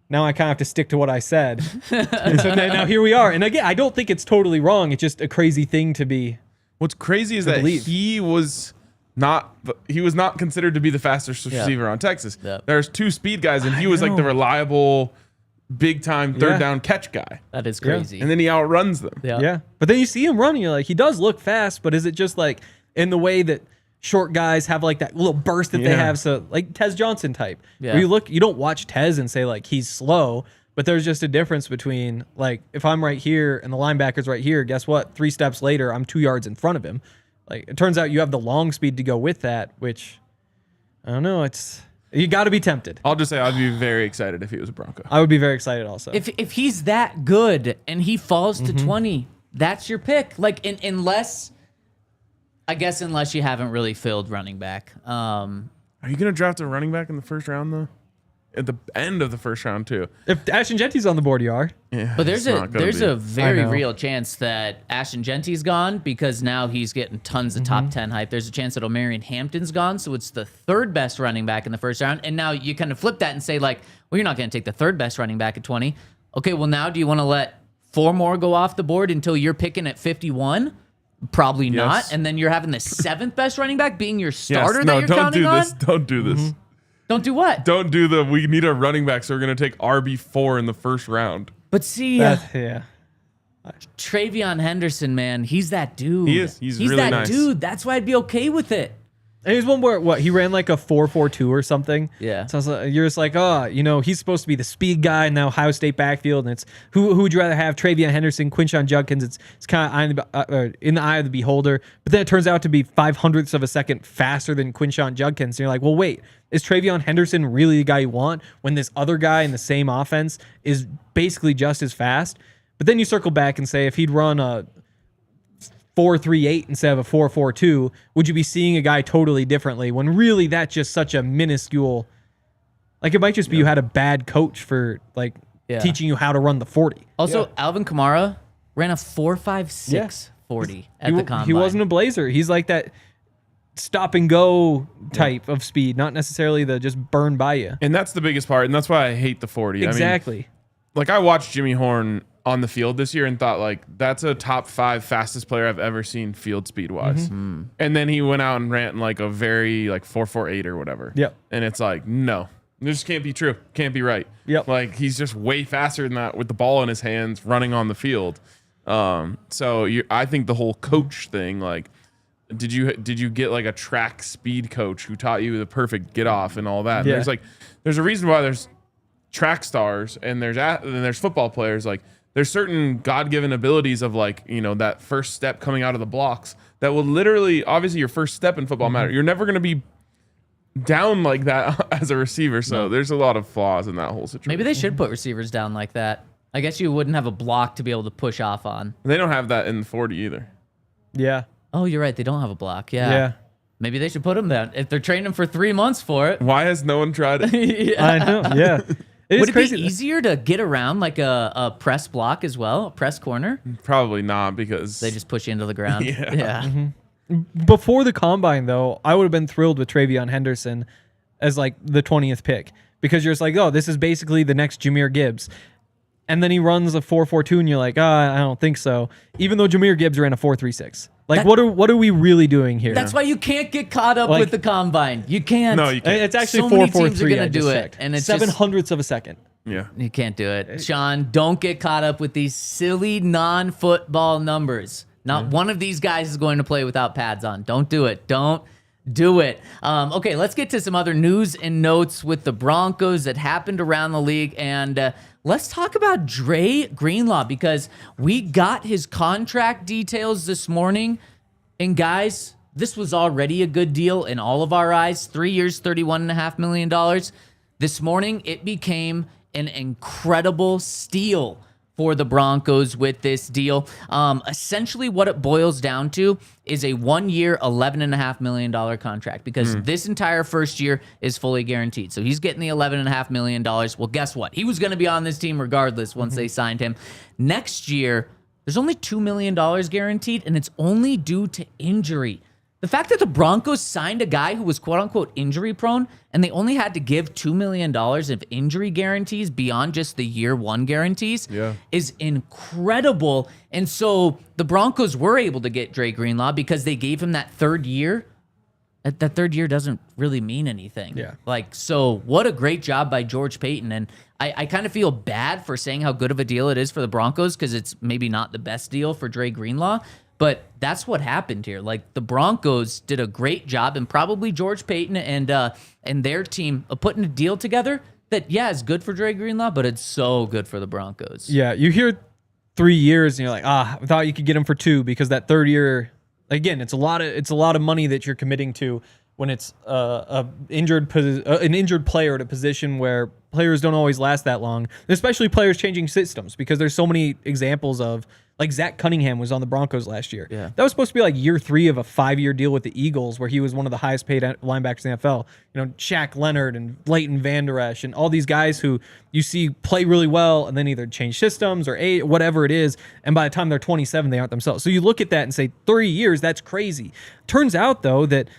now I kind of have to stick to what I said. And so now here we are. And again, I don't think it's totally wrong. It's just a crazy thing to be. What's crazy is that he was not considered to be the fastest receiver on Texas. Yep. There's 2 speed guys, and he was the reliable, big time third down catch guy. That is crazy. And then he outruns them. Yeah. But then you see him running, you're like, he does look fast, but is it just in the way that short guys have that little burst that they have? So Tez Johnson type. Yeah. Where you don't watch Tez and say he's slow, but there's just a difference between if I'm right here and the linebacker's right here, guess what? 3 steps later, I'm 2 yards in front of him. It turns out you have the long speed to go with that, which I don't know. You got to be tempted. I'll just say I'd be very excited if he was a Bronco. I would be very excited also. If he's that good and he falls to 20, that's your pick. Unless you haven't really filled running back. Are you going to draft a running back in the first round, though? At the end of the first round, too. If Ashton Genty's on the board, you are. Yeah, But there's a very I know. real chance that Ashton Genty's gone because now he's getting tons of top 10 hype. There's a chance that Omarion Hampton's gone, so it's the third best running back in the first round. And now you kind of flip that and say, like, well, you're not going to take the third best running back at 20. Okay, well, now do you want to let 4 more go off the board until you're picking at 51? Probably not. And then you're having the 7th best running back being your starter that you're counting on? Don't do this. Don't do what? Don't do we need a running back, so we're going to take RB4 in the first round. But see, Yeah. Travion Henderson, man, he's that dude. He is. He's really that nice. dude. That's why I'd be okay with it. And he's one where he ran like a 4.42 or something. Yeah. So I was like, you're just like, he's supposed to be the speed guy in the Ohio State backfield, and it's who would you rather have, Travion Henderson, Quinshon Judkins? It's kind of in the eye of the beholder. But then it turns out to be 0.05 of a second faster than Quinshon Judkins. And you're like, well, wait, is Travion Henderson really the guy you want when this other guy in the same offense is basically just as fast? But then you circle back and say, if he'd run a 4.38 instead of a 4.42, would you be seeing a guy totally differently when really that's just such a minuscule, like it might just be you had a bad coach for teaching you how to run the 40. Also, Alvin Kamara ran a 4.56 40 at the combine. He wasn't a blazer. He's like that stop and go type of speed, not necessarily the just burn by you. And that's the biggest part, and that's why I hate the 40. Exactly. I mean, I watched Jimmy Horn on the field this year and thought, that's a top 5 fastest player I've ever seen field speed wise. And then he went out and ran a very 4.48 or whatever. Yep. And it's no, this can't be true. Can't be right. Yep. He's just way faster than that with the ball in his hands running on the field. I think the whole coach thing, did you get a track speed coach who taught you the perfect get off and all that? Yeah. There's a reason why there's track stars and there's football players. There's certain God-given abilities of that first step coming out of the blocks that will literally, obviously your first step in football matter. You're never going to be down like that as a receiver. So there's a lot of flaws in that whole situation. Maybe they should put receivers down like that. I guess you wouldn't have a block to be able to push off on. They don't have that in the 40 either. Yeah. Oh, you're right. They don't have a block. Yeah. Maybe they should put them down if they're training them for 3 months for it. Why has no one tried it? I know. Yeah. Would it be easier to get around a press block as well, a press corner? Probably not, because They just push you into the ground. Yeah. Before the combine, though, I would have been thrilled with Travion Henderson as the 20th pick, because you're just like, oh, this is basically the next Jahmyr Gibbs. And then he runs a 4.42 and you're like, I don't think so. Even though Jahmyr Gibbs ran a 4.36. What are we really doing here? That's why you can't get caught up with the combine. You can't. No, you can't. It's actually so many 4.43. teams are gonna I do just it, checked. and it's 0.07 of a second. Yeah. You can't do it. Sean, don't get caught up with these silly non-football numbers. Not one of these guys is going to play without pads on. Don't do it. Don't do it. Okay, let's get to some other news and notes with the Broncos that happened around the league. And let's talk about Dre Greenlaw, because we got his contract details this morning. And guys, this was already a good deal in all of our eyes. 3 years, $31.5 million. This morning, it became an incredible steal for the Broncos with this deal. Essentially, what it boils down to is a 1 year, $11.5 million contract, because this entire first year is fully guaranteed. So he's getting the $11.5 million. Well, guess what? He was going to be on this team regardless once they signed him. Next year, there's only $2 million guaranteed, and it's only due to injury. The fact that the Broncos signed a guy who was quote-unquote injury-prone, and they only had to give $2 million of injury guarantees beyond just the year one guarantees is incredible. And so the Broncos were able to get Dre Greenlaw because they gave him that third year. That third year doesn't really mean anything. Yeah. So what a great job by George Payton. And I kind of feel bad for saying how good of a deal it is for the Broncos, because it's maybe not the best deal for Dre Greenlaw. But that's what happened here. The Broncos did a great job, and probably George Payton and their team of putting a deal together that, is good for Dre Greenlaw, but it's so good for the Broncos. Yeah, you hear 3 years and you're like, I thought you could get him for 2, because that third year, again, it's a lot of money that you're committing to. when it's an injured player at a position where players don't always last that long, especially players changing systems, because there's so many examples of, like, Zach Cunningham was on the Broncos last year. Yeah. That was supposed to be like year 3 of a 5-year deal with the Eagles, where he was one of the highest paid linebackers in the NFL. You know, Shaq Leonard and Leighton Vander Esch and all these guys who you see play really well and then either change systems or whatever it is, and by the time they're 27, they aren't themselves. So you look at that and say 3 years, that's crazy. Turns out, though, that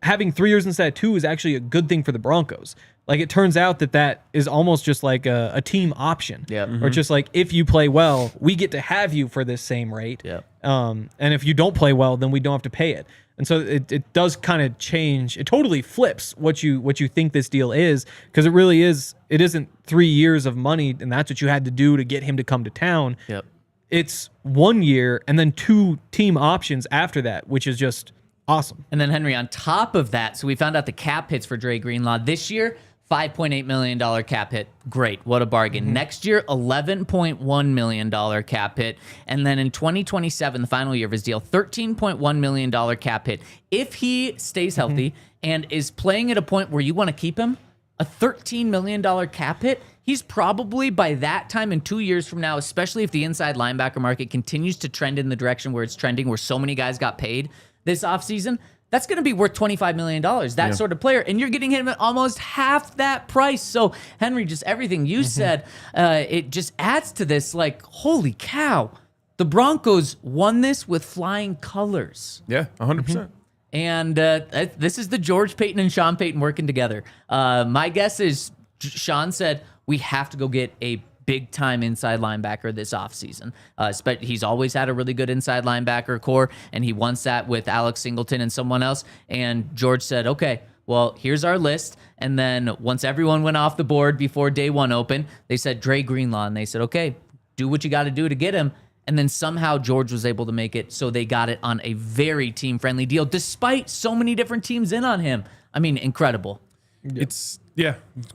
having 3 years instead of 2 is actually a good thing for the Broncos. Like, it turns out that is almost just like a team option. Yeah. Or it's just like, if you play well, we get to have you for this same rate. Yeah. And if you don't play well, then we don't have to pay it. And so it does kind of change. It totally flips what you think this deal is, because it really is. It isn't 3 years of money, and that's what you had to do to get him to come to town. Yep. It's 1 year and then 2 team options after that, which is just awesome. And then, Henry, on top of that, so we found out the cap hits for Dre Greenlaw this year. $5.8 million cap hit. Great. What a bargain. Next year, $11.1 million cap hit. And then in 2027, the final year of his deal, $13.1 million cap hit. If he stays healthy and is playing at a point where you want to keep him, a $13 million cap hit, he's probably, by that time in 2 years from now, especially if the inside linebacker market continues to trend in the direction where it's trending, where so many guys got paid this offseason, that's going to be worth $25 million, that sort of player. And you're getting him at almost half that price. So, Henry, just everything you said, it just adds to this, like, holy cow. The Broncos won this with flying colors. Yeah, 100%. And this is the George Payton and Sean Payton working together. My guess is Sean said, we have to go get a big-time inside linebacker this offseason. But he's always had a really good inside linebacker core, and he wants that with Alex Singleton and someone else. And George said, okay, well, here's our list. And then once everyone went off the board before day one opened, they said Dre Greenlaw, and they said, okay, do what you got to do to get him. And then somehow George was able to make it, so they got it on a very team-friendly deal, despite so many different teams in on him. I mean, incredible. It's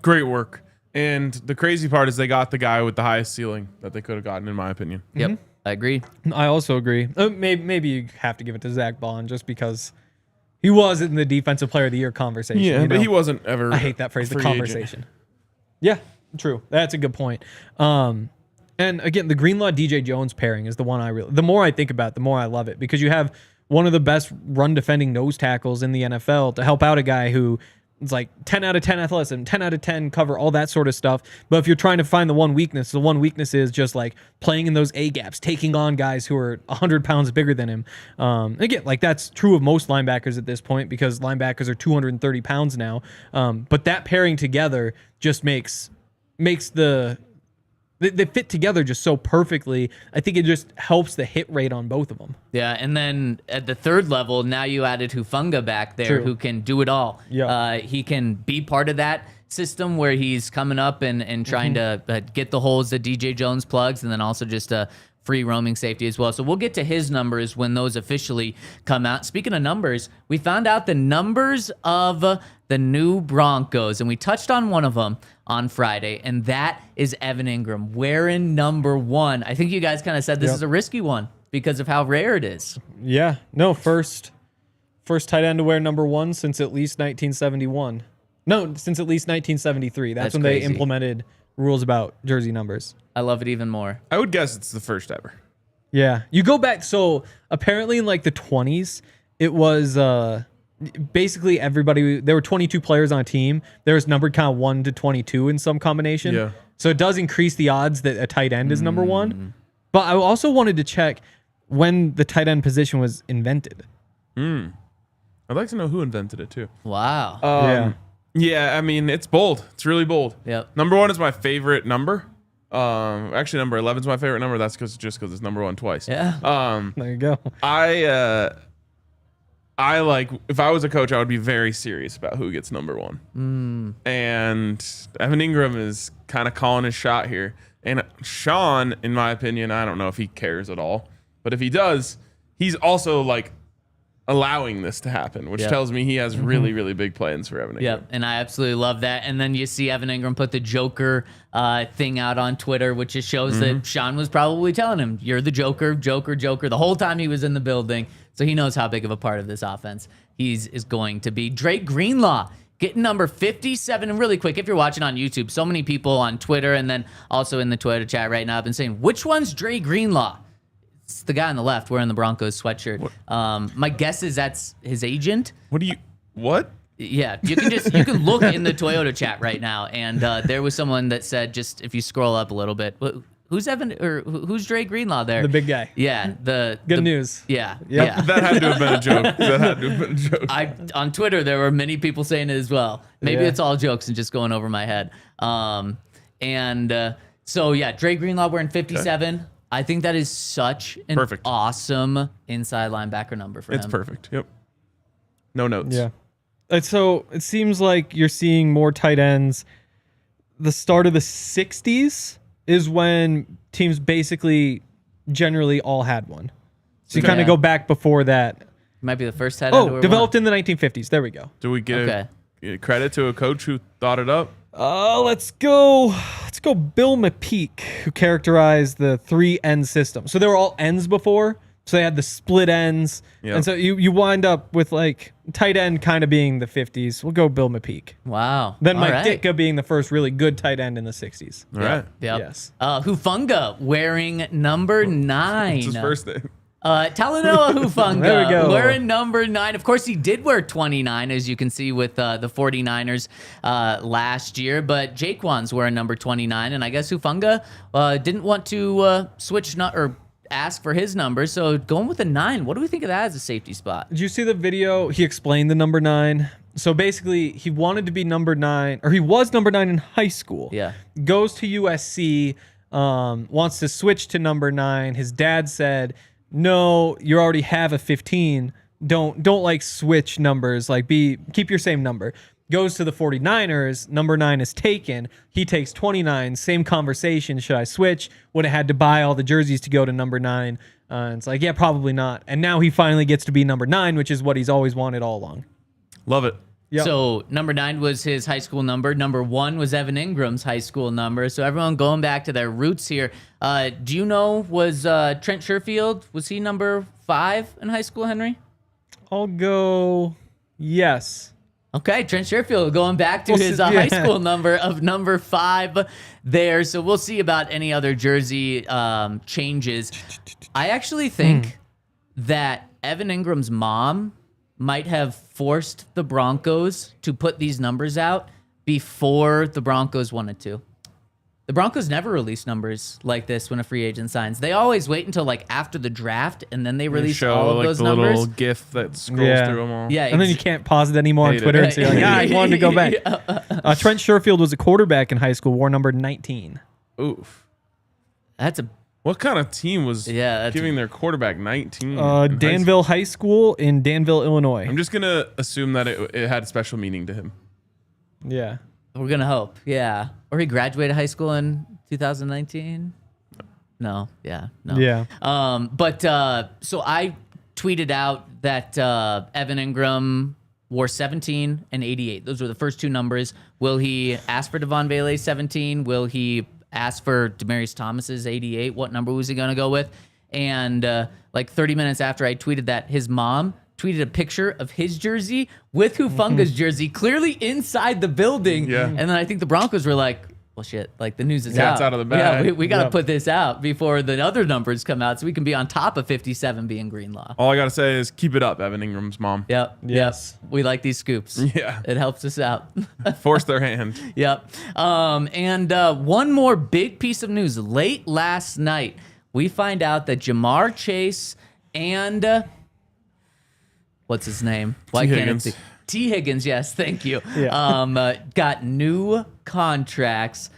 great work. And the crazy part is they got the guy with the highest ceiling that they could have gotten, in my opinion. Yep, I agree. I also agree. Maybe you have to give it to Zach Bond just because he was in the Defensive Player of the Year conversation. Yeah, you know? but he wasn't ever. I hate that phrase, the conversation. Agent. Yeah, true. That's a good point. And again, the Greenlaw DJ Jones pairing is the one the more I think about it, the more I love it, because you have one of the best run defending nose tackles in the NFL to help out a guy who it's like 10 out of 10 athleticism, 10 out of 10 cover, all that sort of stuff. But if you're trying to find the one weakness is just like playing in those A gaps, taking on guys who are 100 pounds bigger than him. Again, like that's true of most linebackers at this point, because linebackers are 230 pounds now. But that pairing together just makes they fit together just so perfectly. I think it just helps the hit rate on both of them. Yeah, and then at the third level, now you added Hufanga back there, who can do it all. Yeah. He can be part of that system where he's coming up and trying to get the holes that DJ Jones plugs, and then also just a free roaming safety as well. So we'll get to his numbers when those officially come out. Speaking of numbers, we found out the numbers of the new Broncos, and we touched on one of them on Friday, and that is Evan Ingram wearing number 1. I think you guys kind of said this is a risky one because of how rare it is. Yeah. No, first tight end to wear number 1 since at least 1971. No, since at least 1973. That's when crazy. They implemented rules about jersey numbers. I love it even more. I would guess it's the first ever. Yeah. You go back, so apparently in like the 20s, it was basically everybody, there were 22 players on a team. There was numbered kind of 1 to 22 in some combination. Yeah. So it does increase the odds that a tight end is number 1. But I also wanted to check when the tight end position was invented. I'd like to know who invented it too. Wow. Yeah, I mean, it's bold. It's really bold. Yep. Number 1 is my favorite number. Actually, number 11 is my favorite number. That's just because it's number 1 twice. Yeah. There you go. I like, if I was a coach, I would be very serious about who gets number 1. And Evan Ingram is kind of calling his shot here. And Sean, in my opinion, I don't know if he cares at all, but if he does, he's also like allowing this to happen, which tells me he has really, really big plans for Evan Ingram. Yep, and I absolutely love that. And then you see Evan Ingram put the Joker thing out on Twitter, which just shows that Sean was probably telling him, you're the Joker, Joker, Joker, the whole time he was in the building. So he knows how big of a part of this offense he is going to be. Dre Greenlaw getting number 57. And really quick, if you're watching on YouTube, so many people on Twitter and then also in the Twitter chat right now have been saying, which one's Dre Greenlaw? It's the guy on the left wearing the Broncos sweatshirt. My guess is that's his agent. What? Yeah, you can look in the Toyota chat right now, and there was someone that said, just if you scroll up a little bit, who's who's Dre Greenlaw there? The big guy. Yeah, Good news. Yeah, Yep. yeah. That had to have been a joke. On Twitter, there were many people saying it as well. Maybe it's all jokes and just going over my head. So yeah, Dre Greenlaw wearing 57. Okay. I think that is such an awesome inside linebacker number for him. It's perfect. Yep. No notes. Yeah. And so it seems like you're seeing more tight ends. The start of the 60s is when teams basically generally all had one. So you kind of go back before that. Might be the first tight end. Developed in the 1950s. There we go. Do we get credit to a coach who thought it up? Let's go Bill McPeak, who characterized the 3-end system. So they were all ends before. So they had the split ends. Yep. And so you wind up with like tight end kind of being the 50s. We'll go Bill McPeek. Wow. Then Mike Ditka being the first really good tight end in the 60s. All right. Yep. Yes. Hufunga wearing number 9. What's his first name? Talanoa Hufunga. There we go. Wearing number 9. Of course, he did wear 29, as you can see with the 49ers last year. But Jaquan's wearing number 29. And I guess Hufunga didn't want to switch or ask for his number. So going with a 9, what do we think of that as a safety spot? Did you see the video? He explained the number 9. So basically, he wanted to be number 9, or he was number 9 in high school. Yeah. Goes to USC, wants to switch to number 9. His dad said, no, you already have a 15. Don't like switch numbers. Like keep your same number. Goes to the 49ers. Number 9 is taken. He takes 29. Same conversation. Should I switch? Would have had to buy all the jerseys to go to number 9. It's like, yeah, probably not. And now he finally gets to be number 9, which is what he's always wanted all along. Love it. Yep. So number 9 was his high school number. Number 1 was Evan Ingram's high school number. So everyone going back to their roots here. Do you know, was Trent Sherfield, was he number 5 in high school, Henry? I'll go yes. Okay, Trent Sherfield going back to his high school number of number 5 there. So we'll see about any other jersey changes. I actually think that Evan Ingram's mom might have forced the Broncos to put these numbers out before the Broncos wanted to. The Broncos never release numbers like this when a free agent signs. They always wait until like after the draft, and then they release all of those the numbers. Little GIF that scrolls through them all. Yeah, and then you can't pause it anymore on Twitter and say, like, I wanted to go back. Trent Sherfield was a quarterback in high school, wore number 19. Oof. What kind of team was giving their quarterback 19? Danville High School in Danville, Illinois. I'm just going to assume that it had a special meaning to him. Yeah. We're going to hope. Yeah. Or he graduated high school in 2019? No. Yeah. No. Yeah. So I tweeted out that Evan Ingram wore 17 and 88. Those were the first two numbers. Will he ask for Devaughn Vele's 17? Will he ask for Demaryius Thomas's 88? What number was he going to go with? And like 30 minutes after I tweeted that, his mom tweeted a picture of his jersey with Hufunga's jersey clearly inside the building. Yeah. And then I think the Broncos were like, well, shit, like the news is Yeah, out. it's out of the bag. Yeah, we got to put this out before the other numbers come out so we can be on top of 57 being Greenlaw. All I got to say is keep it up, Evan Ingram's mom. Yep. Yes. Yep. We like these scoops. Yeah. It helps us out. Force their hand. Yep. And one more big piece of news. Late last night, we find out that Jamar Chase and what's his name? T. Higgins. T. Higgins, yes, thank you. Yeah. Got new contracts.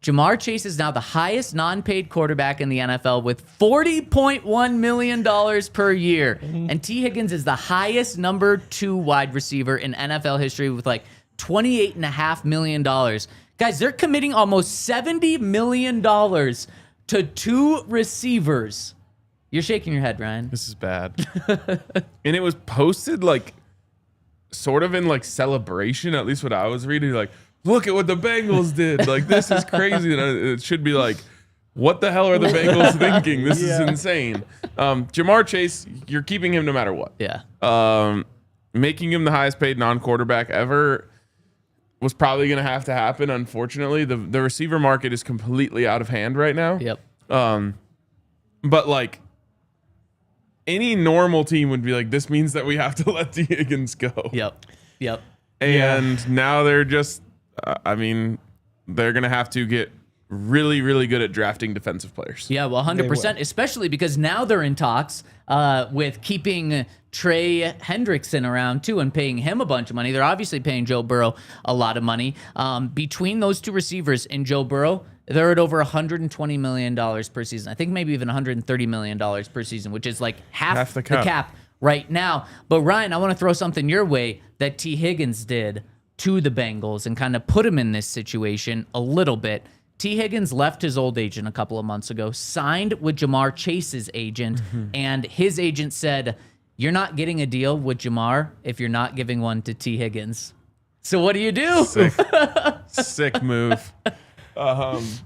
Jamar Chase is now the highest non-paid quarterback in the NFL with $40.1 million per year. And T. Higgins is the highest number 2 wide receiver in NFL history with like $28.5 million. Guys, they're committing almost $70 million to 2 receivers. You're shaking your head, Ryan. This is bad. And it was posted like sort of in like celebration, at least what I was reading. Like, look at what the Bengals did. Like, this is crazy. And it should be like, what the hell are the Bengals thinking? This is insane. Jamar Chase, you're keeping him no matter what. Yeah. Making him the highest paid non-quarterback ever was probably going to have to happen. Unfortunately, the receiver market is completely out of hand right now. Yep. But like any normal team would be like, this means that we have to let T. Higgins go. Yep. And now they're just, they're going to have to get really, really good at drafting defensive players. Yeah, well, 100%, especially because now they're in talks with keeping Trey Hendrickson around too and paying him a bunch of money. They're obviously paying Joe Burrow a lot of money. Between those two receivers and Joe Burrow, they're at over $120 million per season. I think maybe even $130 million per season, which is like half the cap right now. But Ryan, I want to throw something your way that T. Higgins did to the Bengals and kind of put him in this situation a little bit. T. Higgins left his old agent a couple of months ago, signed with Jamar Chase's agent, and his agent said, you're not getting a deal with Jamar if you're not giving one to T. Higgins. So what do you do? Sick move. That's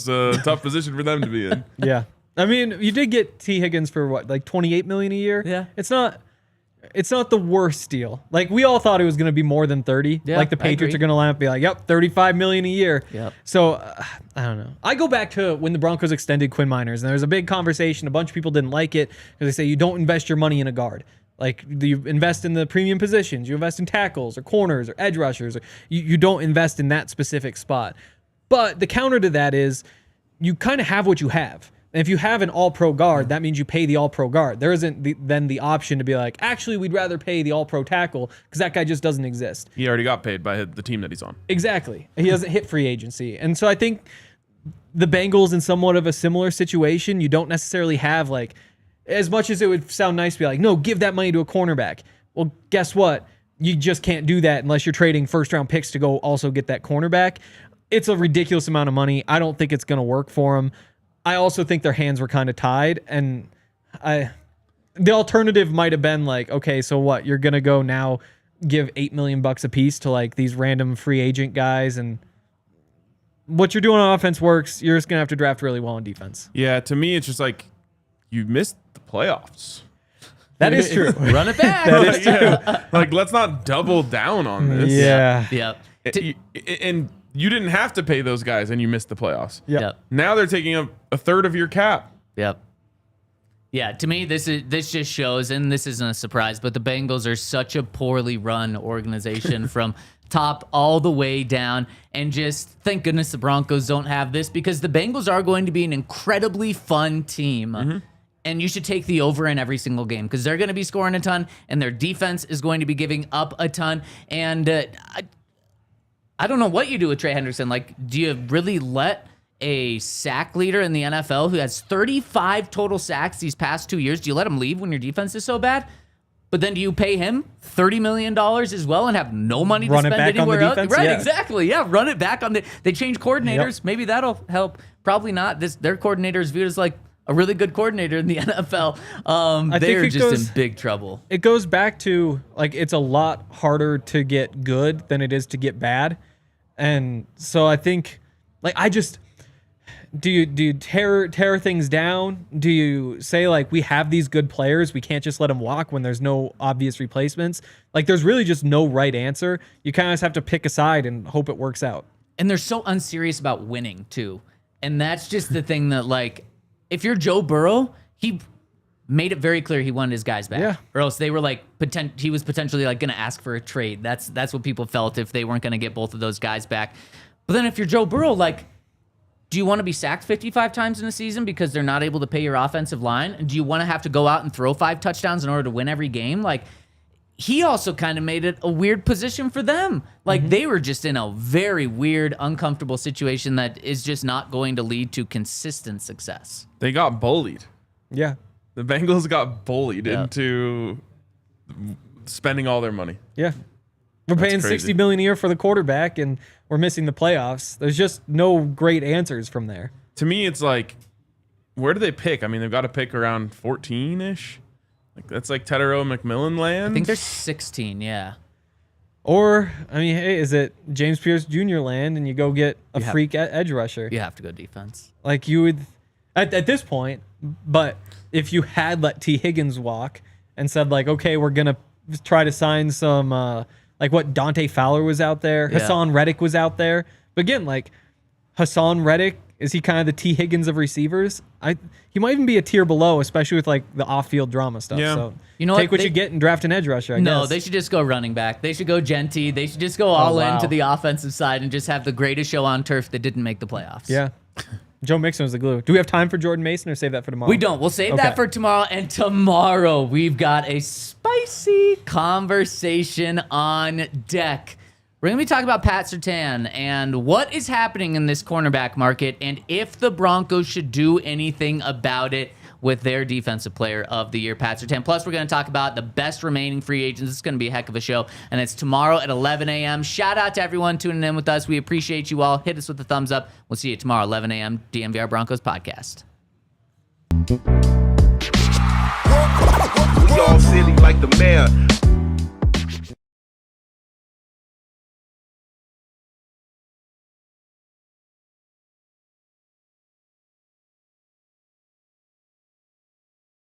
a tough position for them to be in. Yeah. I mean, you did get T. Higgins for what, like $28 million a year? Yeah. It's not the worst deal. Like, we all thought it was going to be more than 30. Yeah, like the Patriots are going to line up and be like, yep, $35 million a year. Yep. So I don't know. I go back to when the Broncos extended Quinn Miners, and there was a big conversation. A bunch of people didn't like it because they say you don't invest your money in a guard. Like, you invest in the premium positions, you invest in tackles or corners or edge rushers. Or you don't invest in that specific spot. But the counter to that is you kind of have what you have. And if you have an all-pro guard, that means you pay the all-pro guard. There isn't then the option to be like, actually, we'd rather pay the all-pro tackle because that guy just doesn't exist. He already got paid by the team that he's on. Exactly. He doesn't hit free agency. And so I think the Bengals in somewhat of a similar situation, you don't necessarily have like, as much as it would sound nice to be like, no, give that money to a cornerback. Well, guess what? You just can't do that unless you're trading first-round picks to go also get that cornerback. It's a ridiculous amount of money. I don't think it's going to work for them. I also think their hands were kind of tied, and the alternative might have been like, okay, so what? You're gonna go now give $8 million a piece to like these random free agent guys, and what you're doing on offense works. You're just gonna have to draft really well on defense. Yeah, to me, it's just like you missed the playoffs. That is true. Run it back. That is true. Yeah. Like, let's not double down on this. Yeah. And you didn't have to pay those guys, and you missed the playoffs. Yep. Now they're taking up a third of your cap. Yep. Yeah, to me, this just shows, and this isn't a surprise, but the Bengals are such a poorly run organization from top all the way down. And just thank goodness the Broncos don't have this, because the Bengals are going to be an incredibly fun team. And you should take the over in every single game because they're going to be scoring a ton, and their defense is going to be giving up a ton. And I don't know what you do with Trey Hendrickson. Like, do you really let a sack leader in the NFL who has 35 total sacks these past 2 years, do you let him leave when your defense is so bad? But then do you pay him $30 million as well and have no money to spend anywhere else? Right, yeah. Exactly. Yeah, run it back on they change coordinators. Yep. Maybe that'll help. Probably not. Their coordinator is viewed as like a really good coordinator in the NFL. They're just in big trouble. It goes back to, like, it's a lot harder to get good than it is to get bad. And so I think, like, do you tear things down? Do you say, like, we have these good players, we can't just let them walk when there's no obvious replacements? Like, there's really just no right answer. You kind of just have to pick a side and hope it works out. And they're so unserious about winning, too. And that's just the thing that, like, if you're Joe Burrow, he made it very clear he wanted his guys back. Yeah. Or else they were like, he was potentially like going to ask for a trade. That's what people felt if they weren't going to get both of those guys back. But then if you're Joe Burrow, like, do you want to be sacked 55 times in a season because they're not able to pay your offensive line? And do you want to have to go out and throw 5 touchdowns in order to win every game? Like, he also kind of made it a weird position for them. Like, they were just in a very weird, uncomfortable situation that is just not going to lead to consistent success. They got bullied. Yeah. The Bengals got bullied into spending all their money. Yeah. We're paying crazy. $60 million a year for the quarterback, and we're missing the playoffs. There's just no great answers from there. to me, it's like, where do they pick? I mean, they've got to pick around 14-ish. Like that's like Tetero McMillan land. I think there's 16, yeah. Or, I mean, hey, is it James Pierce Jr. land and you go get a freak edge rusher? You have to go defense. Like you would, at this point, but if you had let T. Higgins walk and said like, okay, we're going to try to sign some, like what Dante Fowler was out there. Yeah. Hassan Reddick was out there. But again, like Hassan Reddick, is he kind of the T. Higgins of receivers? He might even be a tier below, especially with like the off-field drama stuff. Yeah. So you know take what you get and draft an edge rusher. I guess. They should just go running back. They should go Genty. They should just go all into the offensive side and just have the greatest show on turf that didn't make the playoffs. Yeah. Joe Mixon was the glue. Do we have time for Jordan Mason or save that for tomorrow? We don't. We'll save that for tomorrow. And tomorrow we've got a spicy conversation on deck. We're going to be talking about Pat Surtain and what is happening in this cornerback market and if the Broncos should do anything about it with their defensive player of the year, Pat Surtain. Plus, we're going to talk about the best remaining free agents. It's going to be a heck of a show, and it's tomorrow at 11 a.m. Shout out to everyone tuning in with us. We appreciate you all. Hit us with a thumbs up. We'll see you tomorrow, 11 a.m., DNVR Broncos Podcast.